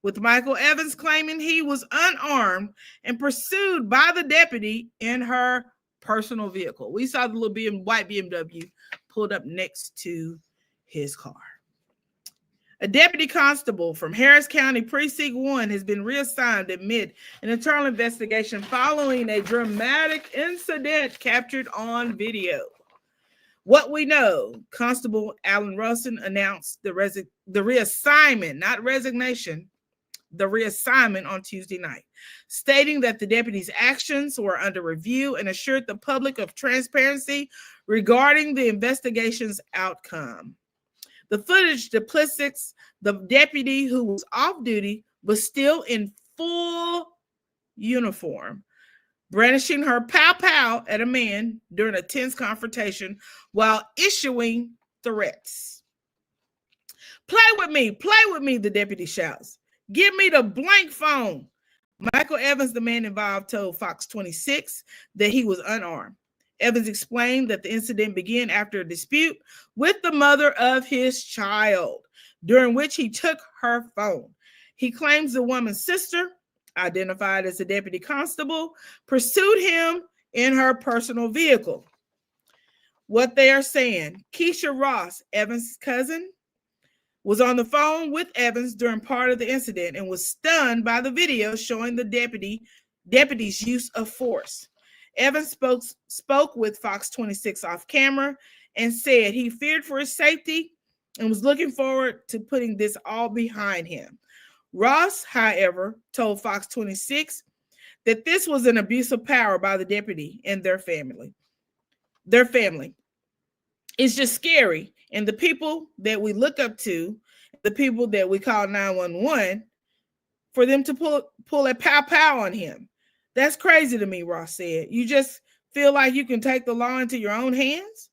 with Michael Evans claiming he was unarmed and pursued by the deputy in her personal vehicle. We saw the little white BMW pulled up next to his car. A deputy constable from Harris County Precinct 1 has been reassigned amid an internal investigation following a dramatic incident captured on video. What we know, Constable Alan Rosen announced the reassignment, not resignation, the reassignment on Tuesday night, stating that the deputy's actions were under review and assured the public of transparency regarding the investigation's outcome. The footage depicts the deputy who was off duty but still in full uniform, brandishing her pow at a man during a tense confrontation while issuing threats. Play with me, the deputy shouts. Give me the blank phone. Michael Evans, the man involved, told Fox 26 that he was unarmed. Evans explained that the incident began after a dispute with the mother of his child, during which he took her phone. He claims the woman's sister, identified as a deputy constable, pursued him in her personal vehicle. What they are saying, Keisha Ross, Evans' cousin, was on the phone with Evans during part of the incident and was stunned by the video showing the deputy's use of force. Evans spoke with Fox 26 off camera and said he feared for his safety and was looking forward to putting this all behind him. Ross, however, told Fox 26 that this was an abuse of power by the deputy and their family. It's just scary. And the people that we look up to, the people that we call 911, for them to pull a pow on him. That's crazy to me, Ross said. You just feel like you can take the law into your own hands?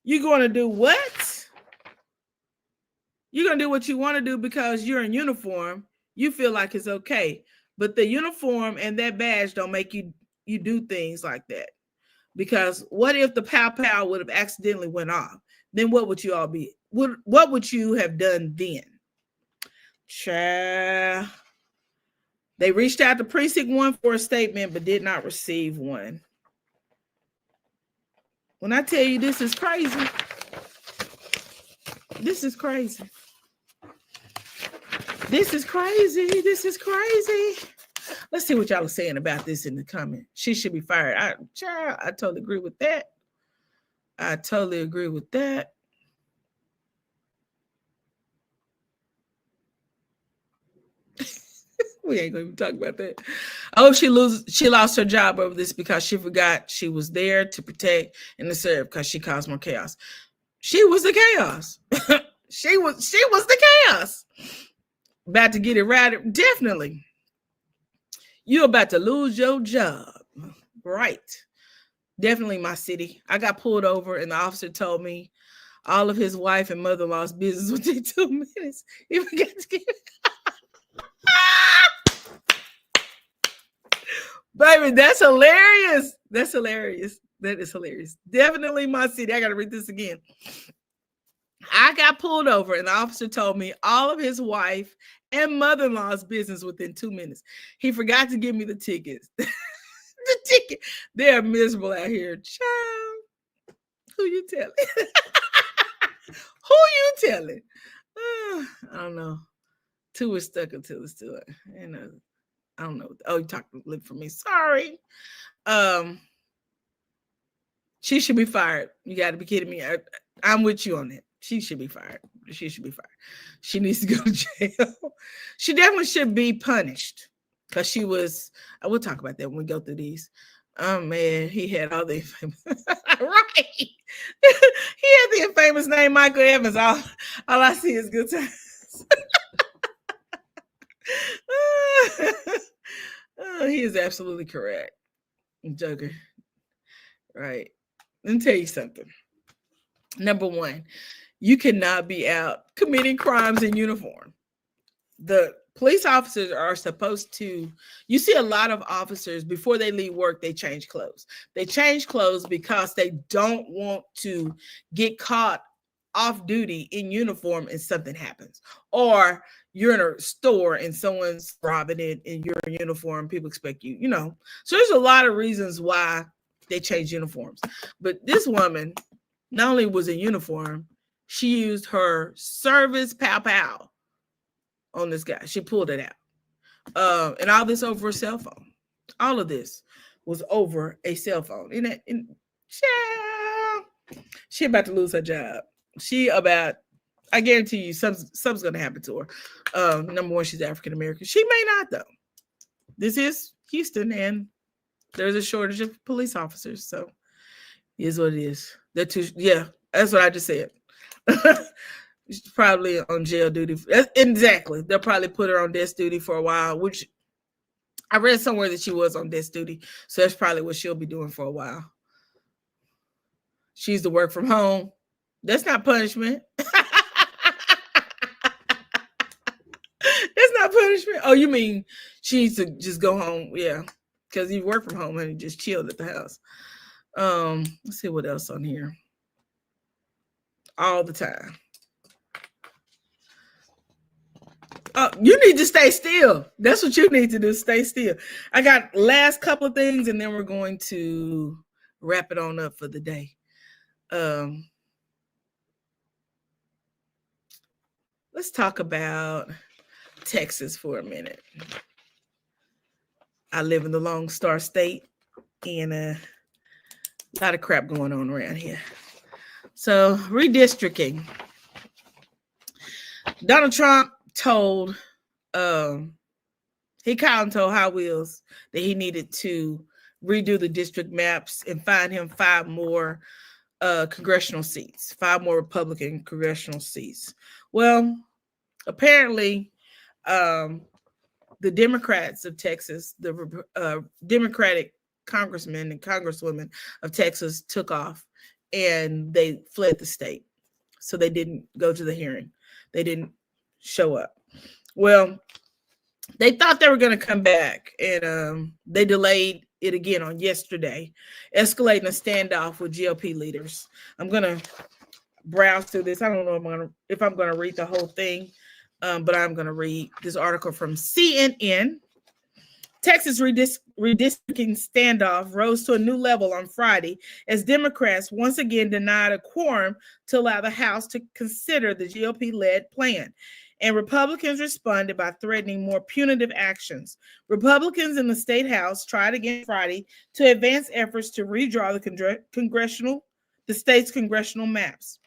You're going to do what? You're going to do what you want to do because you're in uniform. You feel like it's okay. But the uniform and that badge don't make you do things like that. Because what if the pow would have accidentally went off? Then what would you all be? What would you have done then? Child. They reached out to Precinct 1 for a statement, but did not receive one. When I tell you this is crazy, this is crazy. This is crazy. This is crazy. Let's see what y'all are saying about this in the comment. She should be fired. I totally agree with that. I totally agree with that. We ain't gonna even talk about that. I hope she lost her job over this because she forgot she was there to protect and to serve because she caused more chaos. She was the chaos. she was the chaos. About to get it right. Definitely. You're about to lose your job. Right. Definitely my city. I got pulled over and the officer told me all of his wife and mother-in-law's business within 2 minutes. He forgot to get Baby, that's hilarious. That's hilarious. That is hilarious. Definitely my city. I got to read this again. I got pulled over and the officer told me all of his wife and mother-in-law's business within 2 minutes. He forgot to give me the tickets. The ticket. They're miserable out here. Child. Who you telling? Who you telling? I don't know. Two is stuck until it's still. I don't know. Oh, you talked to live for me. Sorry. She should be fired. You got to be kidding me. I'm with you on that. She should be fired. She should be fired. She needs to go to jail. She definitely should be punished because she was. I will talk about that when we go through these. Oh man, he had all the infamous. Right. He had the infamous name Michael Evans. All I see is good times. He is absolutely correct. Joker. Right. Let me tell you something. Number one, you cannot be out committing crimes in uniform. The police officers are supposed to, you see a lot of officers before they leave work, they change clothes. They change clothes because they don't want to get caught off duty in uniform and something happens. Or you're in a store and someone's robbing it and you're in uniform, people expect you, you know. So there's a lot of reasons why they change uniforms. But this woman not only was in uniform, she used her service pow on this guy. She pulled it out. And all this over a cell phone. All of this was over a cell phone. She about to lose her job. I guarantee you something's going to happen to her. Number one, she's African American. She may not, though. This is Houston, and there's a shortage of police officers. So it is what it is. That's what I just said. She's probably on jail duty. Exactly. They'll probably put her on desk duty for a while, which I read somewhere that she was on desk duty. So that's probably what she'll be doing for a while. She's to work from home. That's not punishment. That's not punishment. Oh, you mean she needs to just go home? Yeah, because you work from home and you just chilled at the house. Let's see what else on here. All the time. You need to stay still. That's what you need to do. Stay still. I got last couple of things, and then we're going to wrap it on up for the day. let's talk about Texas for a minute. I live in the Lone Star State, and a lot of crap going on around here. So, redistricting. Donald Trump told, he called and told Hot Wheels that he needed to redo the district maps and find him 5 more congressional seats, 5 more Republican congressional seats. Well, apparently, the Democrats of Texas, the Democratic congressmen and congresswomen of Texas took off and they fled the state. So they didn't go to the hearing. They didn't show up. Well, they thought they were going to come back, and they delayed it again on yesterday, escalating a standoff with GOP leaders. I'm going to browse through this. I don't know if I'm going to read the whole thing, but I'm going to read this article from CNN. Texas redistricting standoff rose to a new level on Friday as Democrats once again denied a quorum to allow the House to consider the GOP-led plan. And Republicans responded by threatening more punitive actions. Republicans in the state House tried again Friday to advance efforts to redraw the state's congressional maps,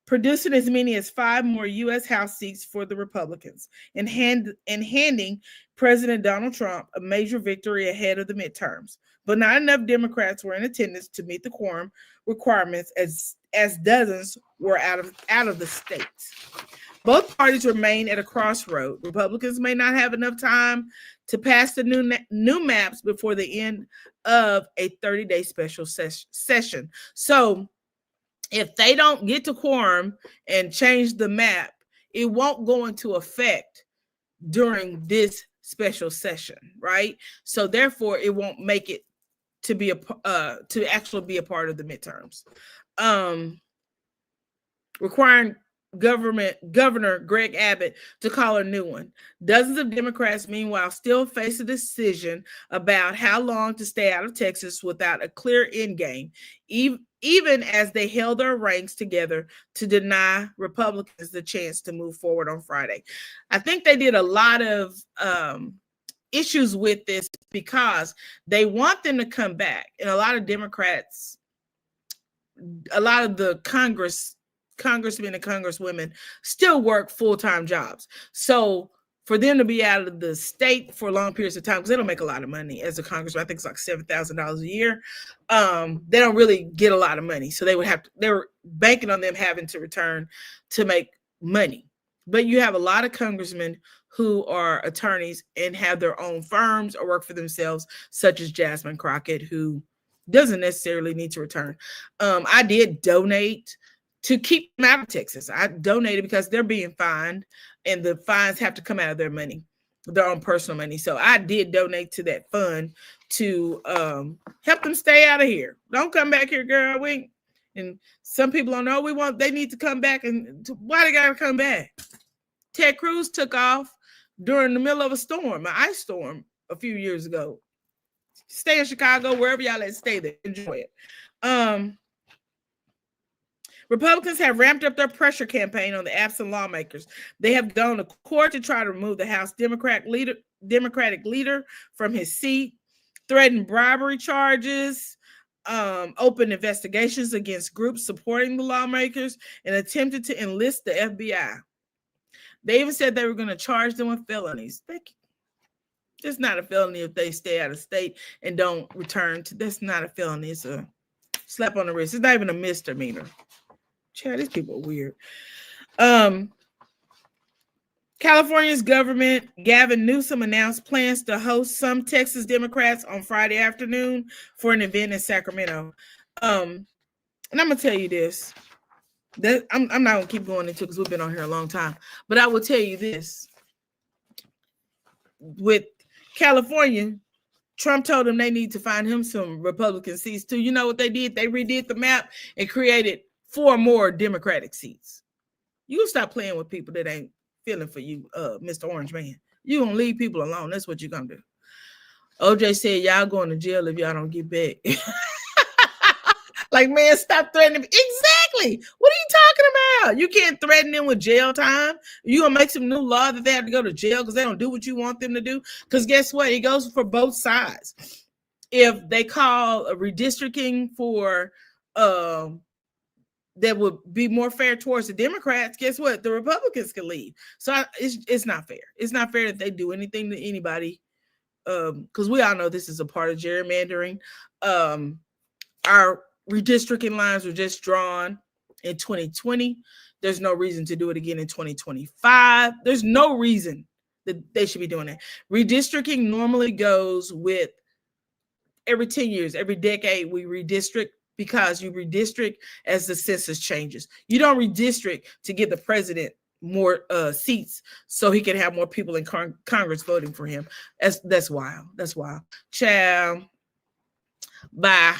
producing as many as 5 more U.S. House seats for the Republicans and handing President Donald Trump a major victory ahead of the midterms. But not enough Democrats were in attendance to meet the quorum requirements, as dozens were out of the states. Both parties remain at a crossroad. Republicans may not have enough time to pass the new maps before the end of a 30-day special session. So if they don't get to quorum and change the map, it won't go into effect during this special session, right? So therefore, it won't make it to be to actually be a part of the midterms. Requiring Governor Greg Abbott to call a new one. Dozens of Democrats, meanwhile, still face a decision about how long to stay out of Texas without a clear end game, even as they held their ranks together to deny Republicans the chance to move forward on Friday. I think they did a lot of issues with this because they want them to come back. And a lot of Democrats, a lot of the congressmen and congresswomen still work full-time jobs. So for them to be out of the state for long periods of time, because they don't make a lot of money as a congressman, I think it's like $7,000 a year. They don't really get a lot of money. So they were banking on them having to return to make money. But you have a lot of congressmen who are attorneys and have their own firms or work for themselves, such as Jasmine Crockett, who doesn't necessarily need to return. I did donate to keep them out of Texas. I donated because they're being fined, and the fines have to come out of their money, their own personal money. So I did donate to that fund to help them stay out of here. Don't come back here, girl. And some people don't know they need to come back. And why they gotta come back? Ted Cruz took off during the middle of a storm, an ice storm a few years ago. Stay in Chicago, wherever y'all at, stay there. Enjoy it. Republicans have ramped up their pressure campaign on the absent lawmakers. They have gone to court to try to remove the House Democratic leader from his seat, threatened bribery charges, opened investigations against groups supporting the lawmakers, and attempted to enlist the FBI. They even said they were going to charge them with felonies. It's not a felony if they stay out of state and don't return to. That's not a felony. It's a slap on the wrist. It's not even a misdemeanor. Chad, these people are weird. California's governor Gavin Newsom announced plans to host some Texas Democrats on Friday afternoon for an event in Sacramento. And I'm gonna tell you this. I'm not gonna keep going into it because we've been on here a long time. But I will tell you this. With California, Trump told them they need to find him some Republican seats too. You know what they did? They redid the map and created 4 more Democratic seats. You stop playing with people that ain't feeling for you, Mr. Orange Man. You gonna leave people alone. That's what you're gonna do. OJ said, y'all going to jail if y'all don't get back. Like, man, stop threatening me. Exactly. What are you talking Yeah, you can't threaten them with jail time. You gonna make some new law that they have to go to jail because they don't do what you want them to do. Because guess what? It goes for both sides. If they call a redistricting for that would be more fair towards the Democrats, guess what? The Republicans can leave. So it's not fair. It's not fair that they do anything to anybody. Because we all know this is a part of gerrymandering. Our redistricting lines were just drawn in 2020. There's no reason to do it again in 2025. There's no reason that they should be doing that. Redistricting normally goes with every 10 years, every decade, we redistrict because you redistrict as the census changes. You don't redistrict to give the president more seats so he can have more people in Congress voting for him. That's wild. That's wild. Ciao. Bye.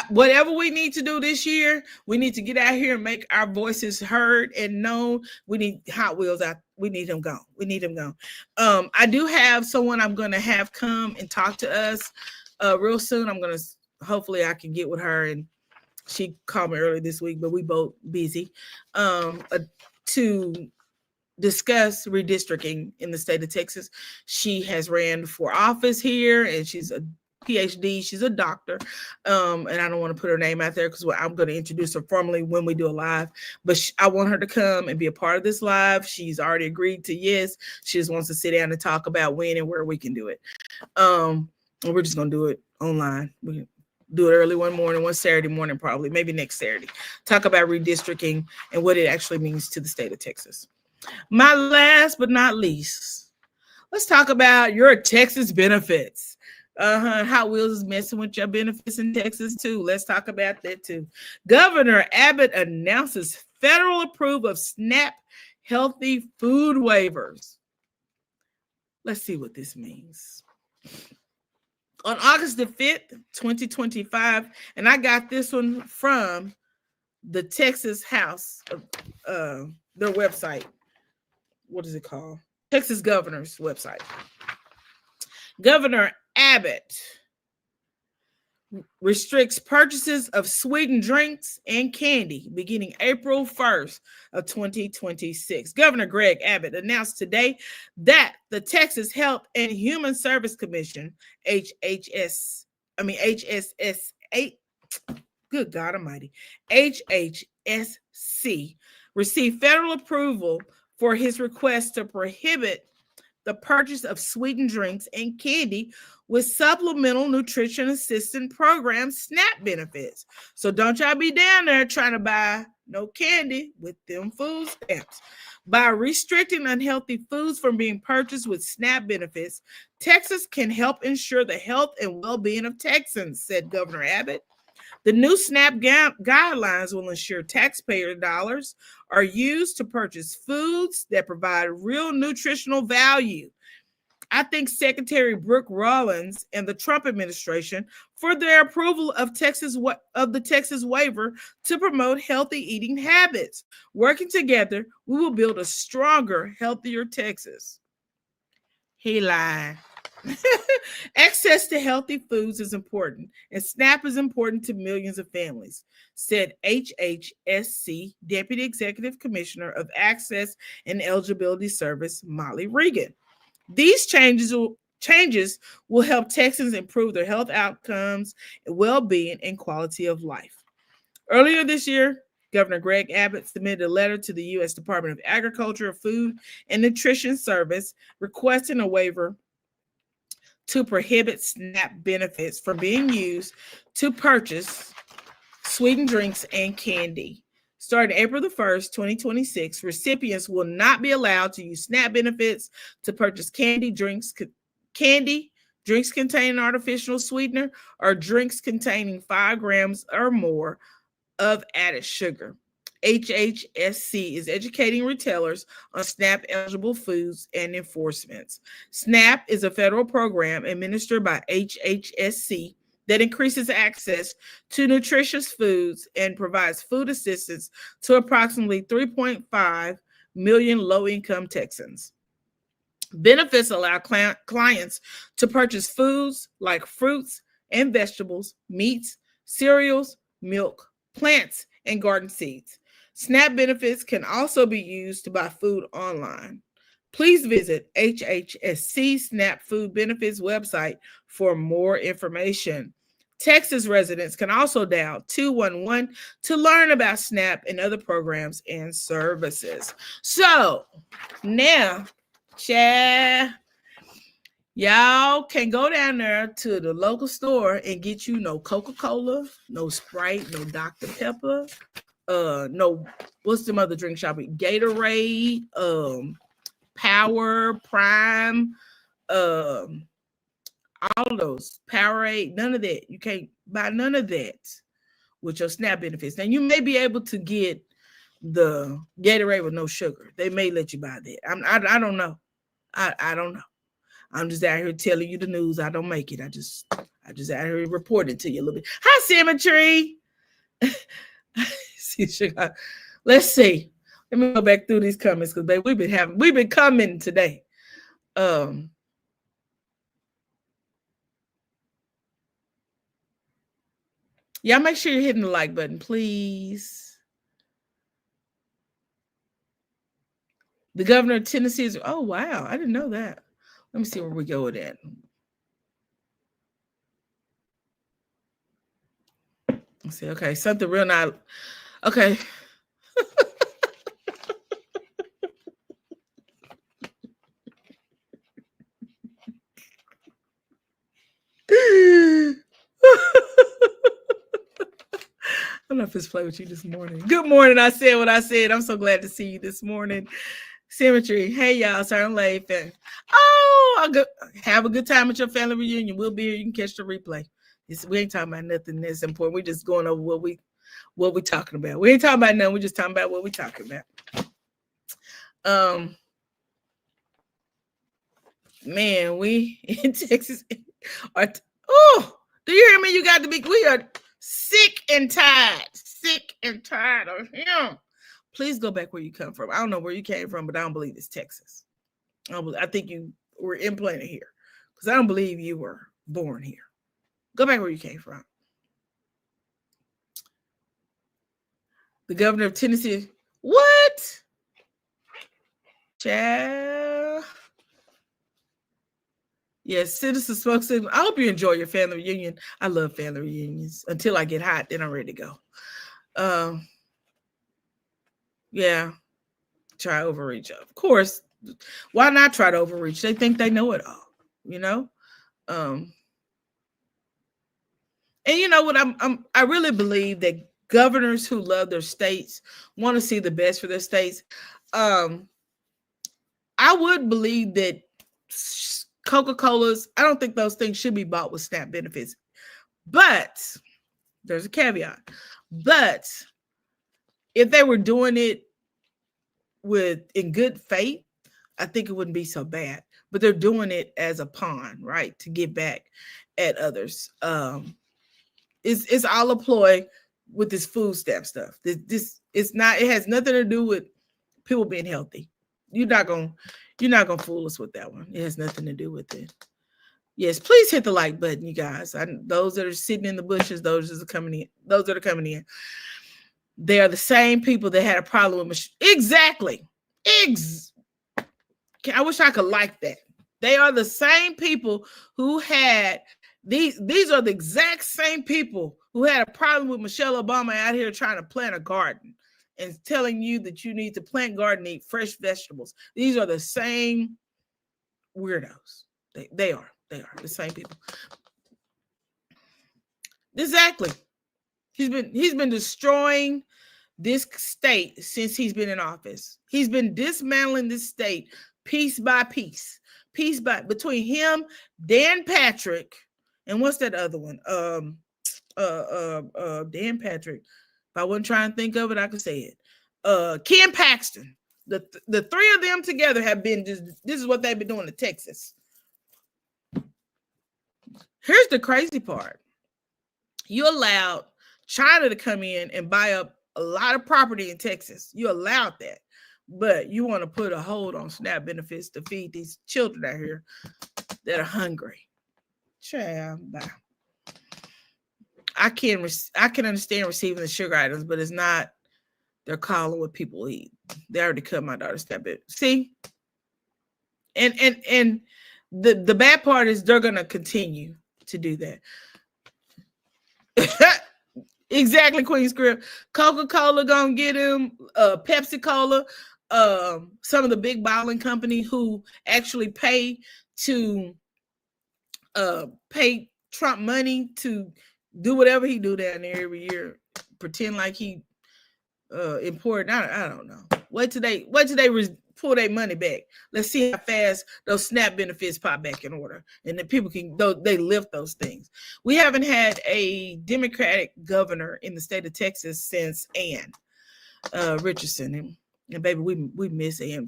Whatever we need to do this year, we need to get out here and make our voices heard and known. We need Hot Wheels out. We need him gone. We need him gone. I do have someone I'm going to have come and talk to us real soon. Hopefully I can get with her, and she called me earlier this week, but we both busy to discuss redistricting in the state of Texas. She has ran for office here, and she's a PhD. She's a doctor, and I don't want to put her name out there because I'm going to introduce her formally when we do a live. But I want her to come and be a part of this live. She's already agreed to yes. She just wants to sit down and talk about when and where we can do it. And we're just going to do it online. We can do it early one Saturday morning, probably, maybe next Saturday. Talk about redistricting and what it actually means to the state of Texas. My last but not least, let's talk about your Texas benefits. Hot Wheels is messing with your benefits in Texas too. Let's talk about that too. Governor Abbott announces federal approval of SNAP healthy food waivers. Let's see what this means. On August the 5th, 2025, and I got this one from the Texas House, their website. What is it called? Texas Governor's website. Governor Abbott restricts purchases of sweetened drinks and candy beginning April 1st of 2026. Governor Greg Abbott announced today that the Texas Health and Human Service Commission, HHS, good God Almighty, HHSC, received federal approval for his request to prohibit the purchase of sweetened drinks and candy with Supplemental Nutrition Assistance Program SNAP benefits. So don't y'all be down there trying to buy no candy with them food stamps. By restricting unhealthy foods from being purchased with SNAP benefits, Texas can help ensure the health and well-being of Texans, said Governor Abbott. The new SNAP guidelines will ensure taxpayer dollars are used to purchase foods that provide real nutritional value. I thank Secretary Brooke Rollins and the Trump administration for their approval of the Texas waiver to promote healthy eating habits. Working together, we will build a stronger, healthier Texas. He lied. Access to healthy foods is important, and SNAP is important to millions of families, said HHSC Deputy Executive Commissioner of Access and Eligibility Service, Molly Regan. These changes will help Texans improve their health outcomes, well-being, and quality of life. Earlier this year, Governor Greg Abbott submitted a letter to the U.S. Department of Agriculture, Food, and Nutrition Service requesting a waiver to prohibit SNAP benefits from being used to purchase sweetened drinks and candy. Starting April the 1st, 2026, recipients will not be allowed to use SNAP benefits to purchase candy, drinks containing artificial sweetener, or drinks containing 5 grams or more of added sugar. HHSC is educating retailers on SNAP-eligible foods and enforcements. SNAP is a federal program administered by HHSC that increases access to nutritious foods and provides food assistance to approximately 3.5 million low-income Texans. Benefits allow clients to purchase foods like fruits and vegetables, meats, cereals, milk, plants, and garden seeds. SNAP benefits can also be used to buy food online. Please visit HHSC SNAP Food Benefits website for more information. Texas residents can also dial 211 to learn about SNAP and other programs and services. So now, y'all can go down there to the local store and get you no Coca-Cola, no Sprite, no Dr. Pepper, no, what's the other drink shopping? Gatorade, Power, Prime, all those, Powerade, none of that. You can't buy none of that with your SNAP benefits. Now, you may be able to get the Gatorade with no sugar. They may let you buy that. I don't know. I don't know. I'm just out here telling you the news. I don't make it. I just out here reporting to you a little bit. Hi, Symmetry. Let's see. Let me go back through these comments because babe, we've been coming today. Y'all make sure you're hitting the like button, please. The governor of Tennessee is, oh wow, I didn't know that. Let me see where we go with that. Let's see, okay, something real not, okay. I don't know if it's play with you this morning. Good morning. I said what I said. I'm so glad to see you this morning. Symmetry. Hey, y'all. Sorry I'm late. Oh, have a good time at your family reunion. We'll be here. You can catch the replay. We ain't talking about nothing that's important. We're just going over what we talking about. We ain't talking about nothing. We're just talking about what we talking about. Man, we in Texas are. Do you hear me? You got to be. We are sick and tired of him. Please go back where you come from. I don't know where you came from, but I don't believe it's Texas. I think you were implanted here because I don't believe you were born here. Go back where you came from. The governor of Tennessee. What? Child. Yes, citizen spokesman. I hope you enjoy your family reunion. I love family reunions. Until I get hot, then I'm ready to go. Yeah. Try overreach. Of course. Why not try to overreach? They think they know it all, you know? And you know what? I really believe that governors who love their states want to see the best for their states. I would believe that Coca-Cola's, I don't think those things should be bought with SNAP benefits. But there's a caveat. But if they were doing it in good faith, I think it wouldn't be so bad. But they're doing it as a pawn, right? To get back at others. It's all a ploy with this food stamp stuff. It has nothing to do with people being healthy. You're not gonna fool us with that one. It has nothing to do with it. Yes, please hit the like button, you guys. Those that are sitting in the bushes, those that are coming in. They are the same people that had a problem with exactly. I wish I could like that. They are the same people who had these are the exact same people who had a problem with Michelle Obama out here trying to plant a garden and telling you that you need to plant garden, eat fresh vegetables. These are the same weirdos. They are the same people. Exactly. He's been destroying this state since he's been in office. He's been dismantling this state piece by piece. Between him, Dan Patrick, and what's that other one? Dan Patrick. If I wasn't trying to think of it, I could say it. Ken Paxton. The three of them together have been this is what they've been doing to Texas. Here's the crazy part. You allowed China to come in and buy up a lot of property in Texas. You allowed that. But you want to put a hold on SNAP benefits to feed these children out here that are hungry. Child, bye. I can understand receiving the sugar items, but it's not their calling what people eat. They already cut my daughter's that bit. See, and the bad part is they're gonna continue to do that. Exactly, Queen Script. Coca-Cola gonna get him. Pepsi-Cola. Some of the big bottling company who actually pay Trump money to do whatever he do down there every year, pretend like he important. I don't know. Wait till they pull their money back. Let's see how fast those SNAP benefits pop back in order, and then people can they lift those things. We haven't had a Democratic governor in the state of Texas since Ann Richardson, and baby, we miss Ann.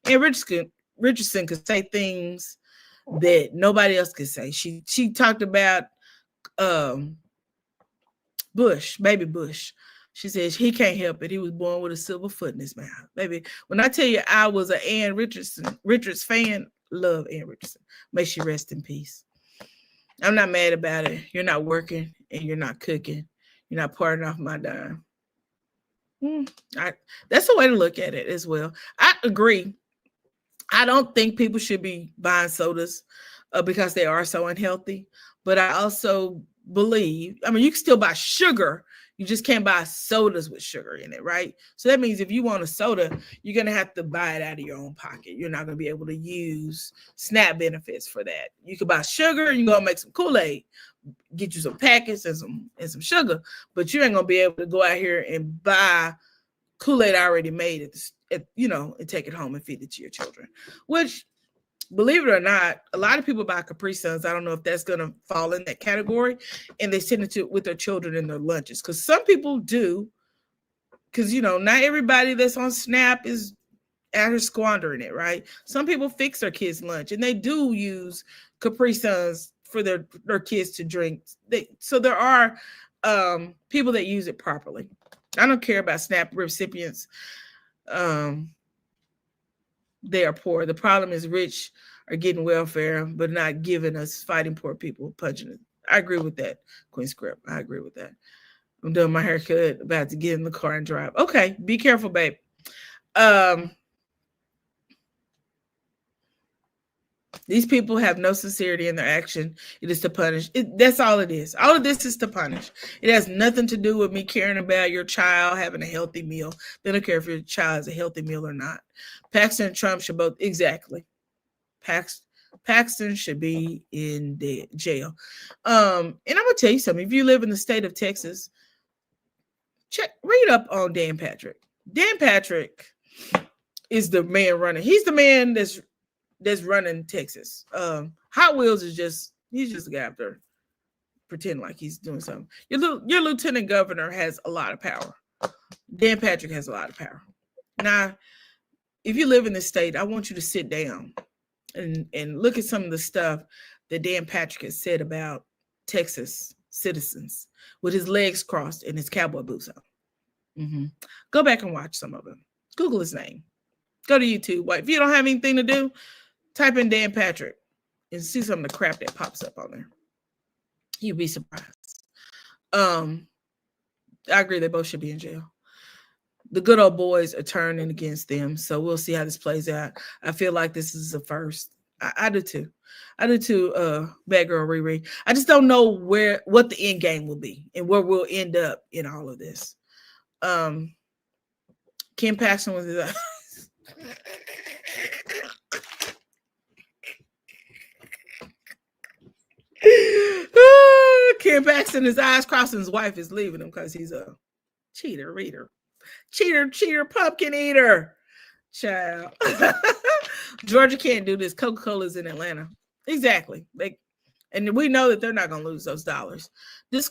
Ann Richardson could say things that nobody else could say. She talked about baby Bush. She says he can't help it. He was born with a silver foot in his mouth. Baby, when I tell you I was an Ann Richards fan, love Ann Richardson. May she rest in peace. I'm not mad about it. You're not working and you're not cooking. You're not parting off my dime. That's a way to look at it as well. I agree. I don't think people should be buying sodas because they are so unhealthy. But I also believe, I mean, you can still buy sugar. You just can't buy sodas with sugar in it, right? So that means if you want a soda, you're going to have to buy it out of your own pocket. You're not going to be able to use SNAP benefits for that. You can buy sugar and you go make some Kool-Aid, get you some packets and some sugar, but you ain't going to be able to go out here and buy Kool-Aid already made and take it home and feed it to your children, which, believe it or not, a lot of people buy Capri Suns. I don't know if that's going to fall in that category, and they send it with their children in their lunches, because some people do, because not everybody that's on SNAP is out here squandering it, right? Some people fix their kids' lunch, and they do use Capri Suns for their kids to drink. So there are people that use it properly. I don't care about SNAP recipients. They are poor. The problem is rich are getting welfare, but not giving us fighting poor people, punching it. I agree with that, Queen Script. I agree with that. I'm doing my haircut, about to get in the car and drive. Okay, be careful, babe. These people have no sincerity in their action. It is to punish. That's all it is. All of this is to punish. It has nothing to do with me caring about your child having a healthy meal. They don't care if your child has a healthy meal or not. Paxton and Trump should both, exactly. Paxton should be in jail. And I'm going to tell you something. If you live in the state of Texas, read up on Dan Patrick. Dan Patrick is the man running. He's the man that's running Texas. Hot Wheels is he's just a guy up there pretending like he's doing something. Your lieutenant governor has a lot of power. Dan Patrick has a lot of power. Now, if you live in this state, I want you to sit down and look at some of the stuff that Dan Patrick has said about Texas citizens with his legs crossed and his cowboy boots on. Go back and watch some of them. Google his name. Go to YouTube. If you don't have anything to do, type in Dan Patrick and see some of the crap that pops up on there. You'd be surprised. I agree. They both should be in jail. The good old boys are turning against them. So we'll see how this plays out. I feel like this is the first. I do too. Bad girl Riri. I just don't know what the end game will be and where we'll end up in all of this. Ken Paxton was his Ken Paxton, his eyes crossing, his wife is leaving him because he's a cheater, pumpkin eater. Child. Georgia can't do this. Coca-Cola's in Atlanta. Exactly. And we know that they're not going to lose those dollars. This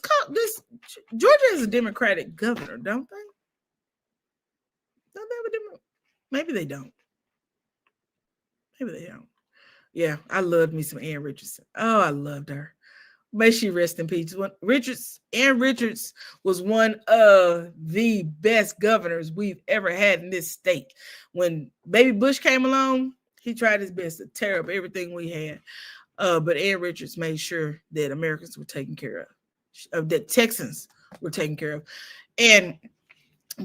Georgia is a Democratic governor, don't they? Don't they have a Democratic? Maybe they don't. Yeah, I loved me some Ann Richardson. Oh, I loved her. May she rest in peace. Ann Richards was one of the best governors we've ever had in this state. When baby Bush came along, he tried his best to tear up everything we had. But Ann Richards made sure that Americans were taken care of. that Texans were taken care of. And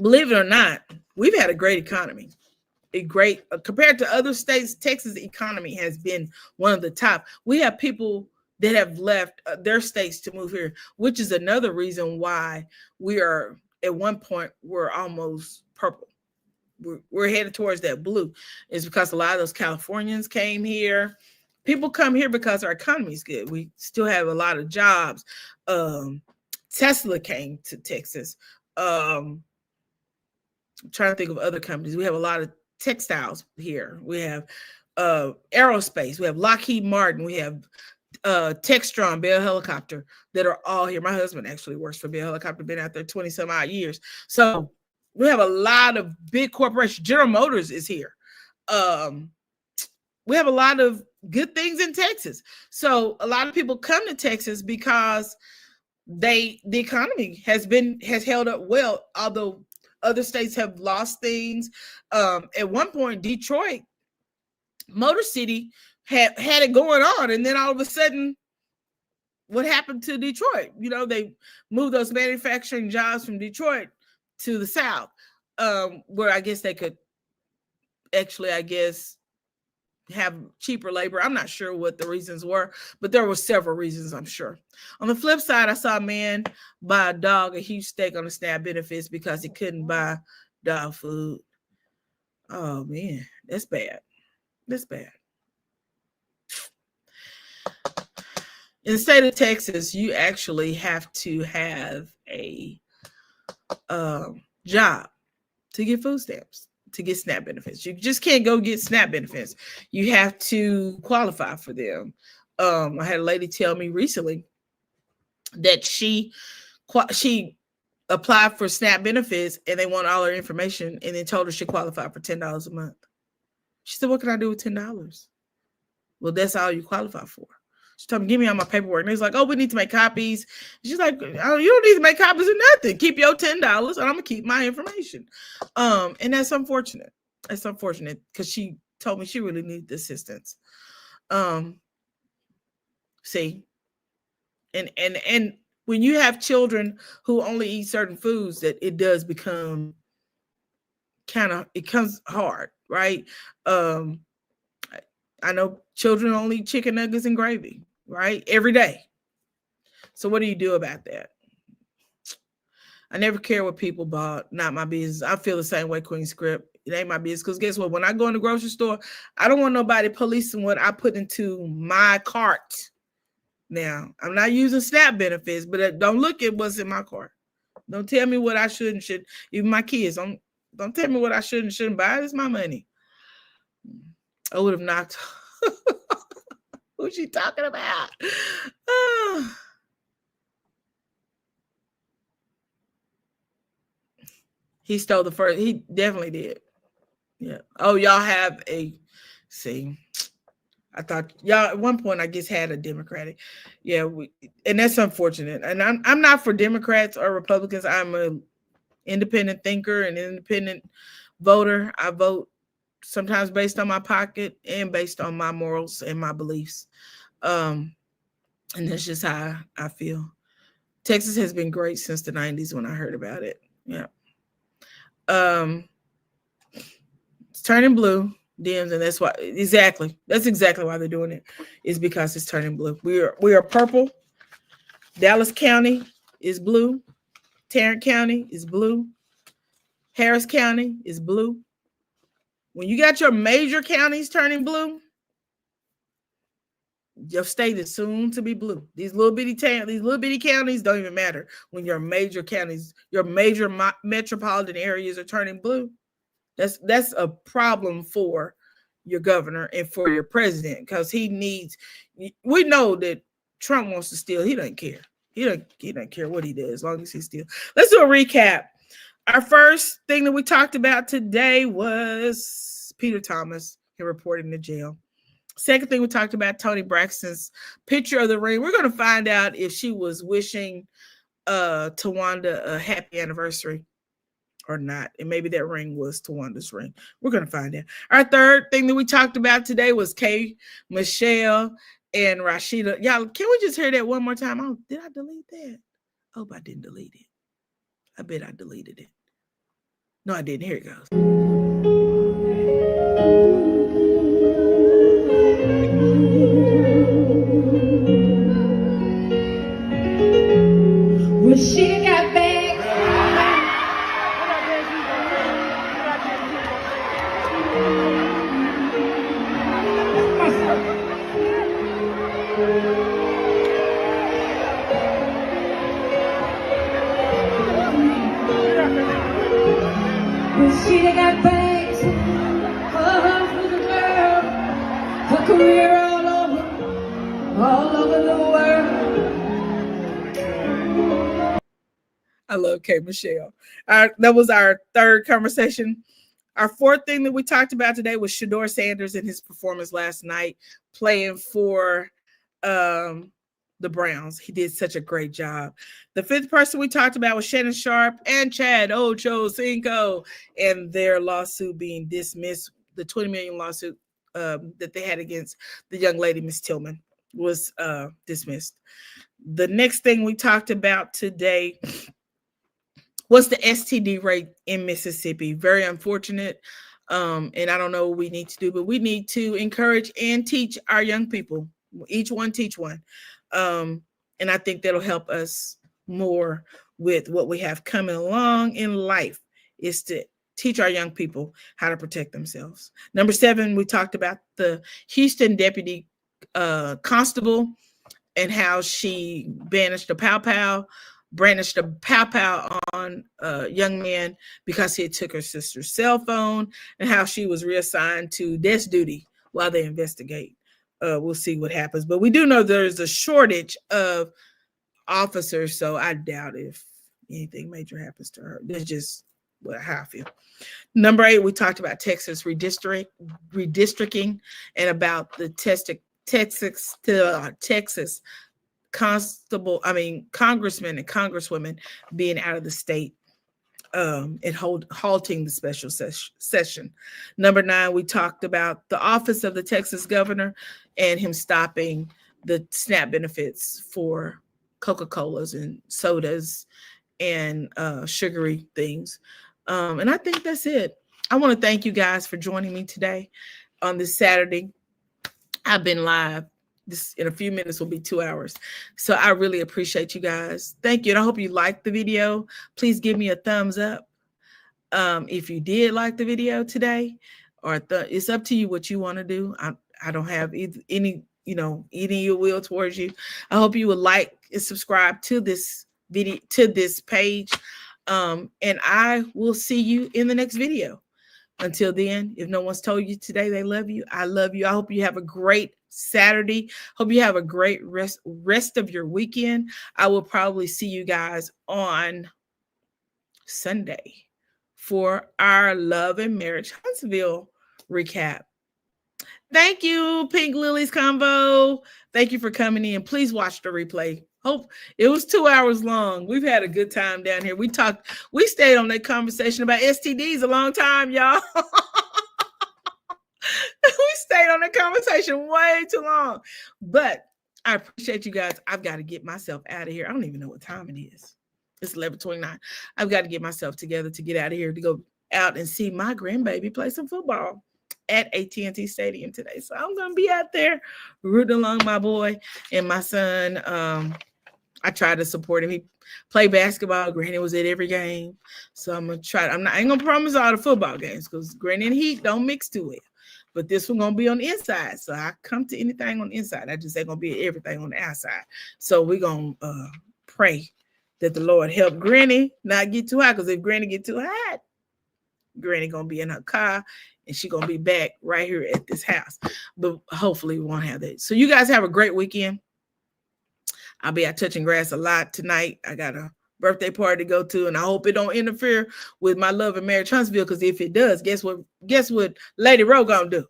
believe it or not, we've had a great economy. Compared to other states, Texas' economy has been one of the top. We have people that have left their states to move here, which is another reason why we are at one point we're almost purple. We're headed towards that blue. Is because a lot of those Californians came here. People come here because our economy is good. We still have a lot of jobs. Tesla came to Texas. I'm trying to think of other companies. We have a lot of textiles here. We have aerospace. We have Lockheed Martin. We have Textron, Bell Helicopter, that are all here. My husband actually works for Bell Helicopter, been out there 20 some odd years. So we have a lot of big corporations. General Motors is here. We have a lot of good things in Texas. So a lot of people come to Texas because the economy has held up well, although other states have lost things. At one point, Detroit, Motor City, had it going on, and then all of a sudden, what happened to Detroit? You know, they moved those manufacturing jobs from Detroit to the South, where I guess they could actually, have cheaper labor. I'm not sure what the reasons were, but there were several reasons, I'm sure. On the flip side, I saw a man buy a dog a huge steak on the SNAP benefits because he couldn't buy dog food. Oh man, that's bad. That's bad. In the state of Texas, you actually have to have a job to get food stamps, to get SNAP benefits. You just can't go get SNAP benefits. You have to qualify for them. I had a lady tell me recently that she applied for SNAP benefits and they want all her information, and then told her she qualified for $10 a month. She said, "What can I do with $10? Well, that's all you qualify for." She told me, "Give me all my paperwork." And he's like, "Oh, we need to make copies." She's like, "Oh, you don't need to make copies of nothing. Keep your $10 and I'm going to keep my information." And that's unfortunate. That's unfortunate because she told me she really needed the assistance. See, and when you have children who only eat certain foods, that it does become it comes hard, right? I know children only eat chicken nuggets and gravy, right? Every day. So what do you do about that? I never care what people bought. Not my business. I feel the same way, Queen Script. It ain't my business. Because guess what? When I go in the grocery store, I don't want nobody policing what I put into my cart. Now, I'm not using SNAP benefits, but don't look at what's in my cart. Don't tell me what I should and shouldn't. Even my kids, don't tell me what I should and shouldn't buy. It's my money. I would have knocked. Who's she talking about? He stole the first. He definitely did. Yeah. Oh, y'all have see. I thought y'all at one point, I guess, had a Democratic. Yeah, and that's unfortunate. And I'm not for Democrats or Republicans. I'm an independent thinker and independent voter. I vote sometimes based on my pocket and based on my morals and my beliefs. And that's just how I feel. Texas has been great since the 90s when I heard about it. Yeah. It's turning blue, Dems, and that's exactly why they're doing it, is because it's turning blue. We are purple. Dallas County is blue. Tarrant County is blue. Harris County is blue. When you got your major counties turning blue, your state is soon to be blue. These little bitty counties don't even matter. When your major counties, your major metropolitan areas are turning blue, that's a problem for your governor and for your president, because we know that Trump wants to steal. He doesn't care. He doesn't care what he does as long as he steals. Let's do a recap. Our first thing that we talked about today was Peter Thomas, he reported to jail. Second thing we talked about, Toni Braxton's picture of the ring. We're going to find out if she was wishing Tawanda a happy anniversary or not. And maybe that ring was Tawanda's ring. We're going to find out. Our third thing that we talked about today was K. Michelle and Rashida. Y'all, can we just hear that one more time? Oh, did I delete that? I hope I didn't delete it. I bet I deleted it. No, I didn't. Here it goes. When she got back, when she got back, her husband was a girl, her career all over the world. I love K. Michelle. That was our third conversation. Our fourth thing that we talked about today was Shedeur Sanders and his performance last night playing for the Browns. He did such a great job. The fifth person we talked about was Shannon Sharpe and Chad Ochocinco and their lawsuit being dismissed. The $20 million lawsuit that they had against the young lady, Miss Tillman, was dismissed. The next thing we talked about today was the STD rate in Mississippi. Very unfortunate. And I don't know what we need to do, but we need to encourage and teach our young people. Each one teach one. And I think that'll help us more with what we have coming along in life, is to teach our young people how to protect themselves. Number 7, we talked about the Houston deputy constable and how she brandished a pow-pow on a young man because he had took her sister's cell phone, and how she was reassigned to desk duty while they investigate. We'll see what happens. But we do know there's a shortage of officers, so I doubt if anything major happens to her. That's just how I feel. Number 8, we talked about Texas redistricting and about the Texas congressmen and congresswomen being out of the state and halting the special session. Number 9, we talked about the office of the Texas governor and him stopping the SNAP benefits for Coca-Colas and sodas and sugary things. And I think that's it. I want to thank you guys for joining me today on this Saturday. I've been live. This in a few minutes will be 2 hours. So I really appreciate you guys. Thank you. And I hope you liked the video. Please give me a thumbs up if you did like the video today, or it's up to you what you want to do. I don't have any ill will towards you. I hope you would like and subscribe to this video, to this page. And I will see you in the next video. Until then, if no one's told you today they love you, I love you. I hope you have a great Saturday. Hope you have a great rest of your weekend. I will probably see you guys on Sunday for our Love and Marriage Huntsville recap. Thank you, Pink Lilies Convo. Thank you for coming in. Please watch the replay. Hope it was 2 hours long. We've had a good time down here. We stayed on that conversation about STDs a long time, y'all. We stayed on the conversation way too long. But I appreciate you guys. I've got to get myself out of here. I don't even know what time it is. It's 11:29. I've got to get myself together to get out of here to go out and see my grandbaby play some football at AT&T Stadium today. So I'm going to be out there rooting along my boy and my son. I try to support him. He played basketball. Granny was at every game. So I'm going to try. I ain't going to promise all the football games because Granny and Heat don't mix too well. But this one going to be on the inside. So I come to anything on the inside. I just ain't going to be everything on the outside. So we're going to pray that the Lord help Granny not get too hot. Because if Granny get too hot, Granny going to be in her car. And she's going to be back right here at this house. But hopefully we won't have that. So you guys have a great weekend. I'll be out touching grass a lot tonight. I got a birthday party to go to, and I hope it don't interfere with my Love and Marriage Huntsville, because if it does, guess what Lady Rowe gonna do?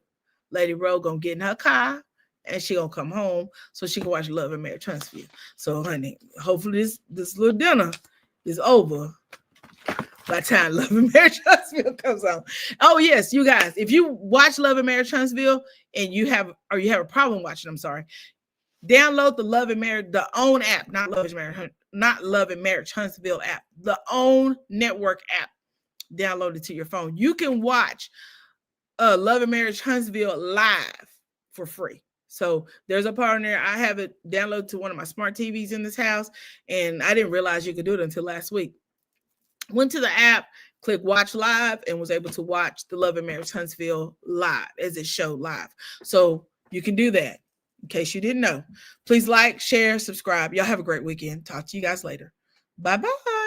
Lady Rowe gonna get in her car, and she gonna come home so she can watch Love and Marriage Huntsville. So, honey, hopefully this little dinner is over by the time Love and Marriage Huntsville comes on. Oh, yes, you guys, if you watch Love and Marriage Huntsville and you have a problem watching, I'm sorry, download the Love and Marriage, the OWN app, not Love and Marriage not Love and Marriage Huntsville app, the OWN network app downloaded to your phone. You can watch Love and Marriage Huntsville live for free. So there's a part in there. I have it downloaded to one of my smart TVs in this house, and I didn't realize you could do it until last week. Went to the app, clicked watch live, and was able to watch the Love and Marriage Huntsville live as it showed live. So you can do that in case you didn't know. Please like, share, subscribe. Y'all have a great weekend. Talk to you guys later. Bye-bye.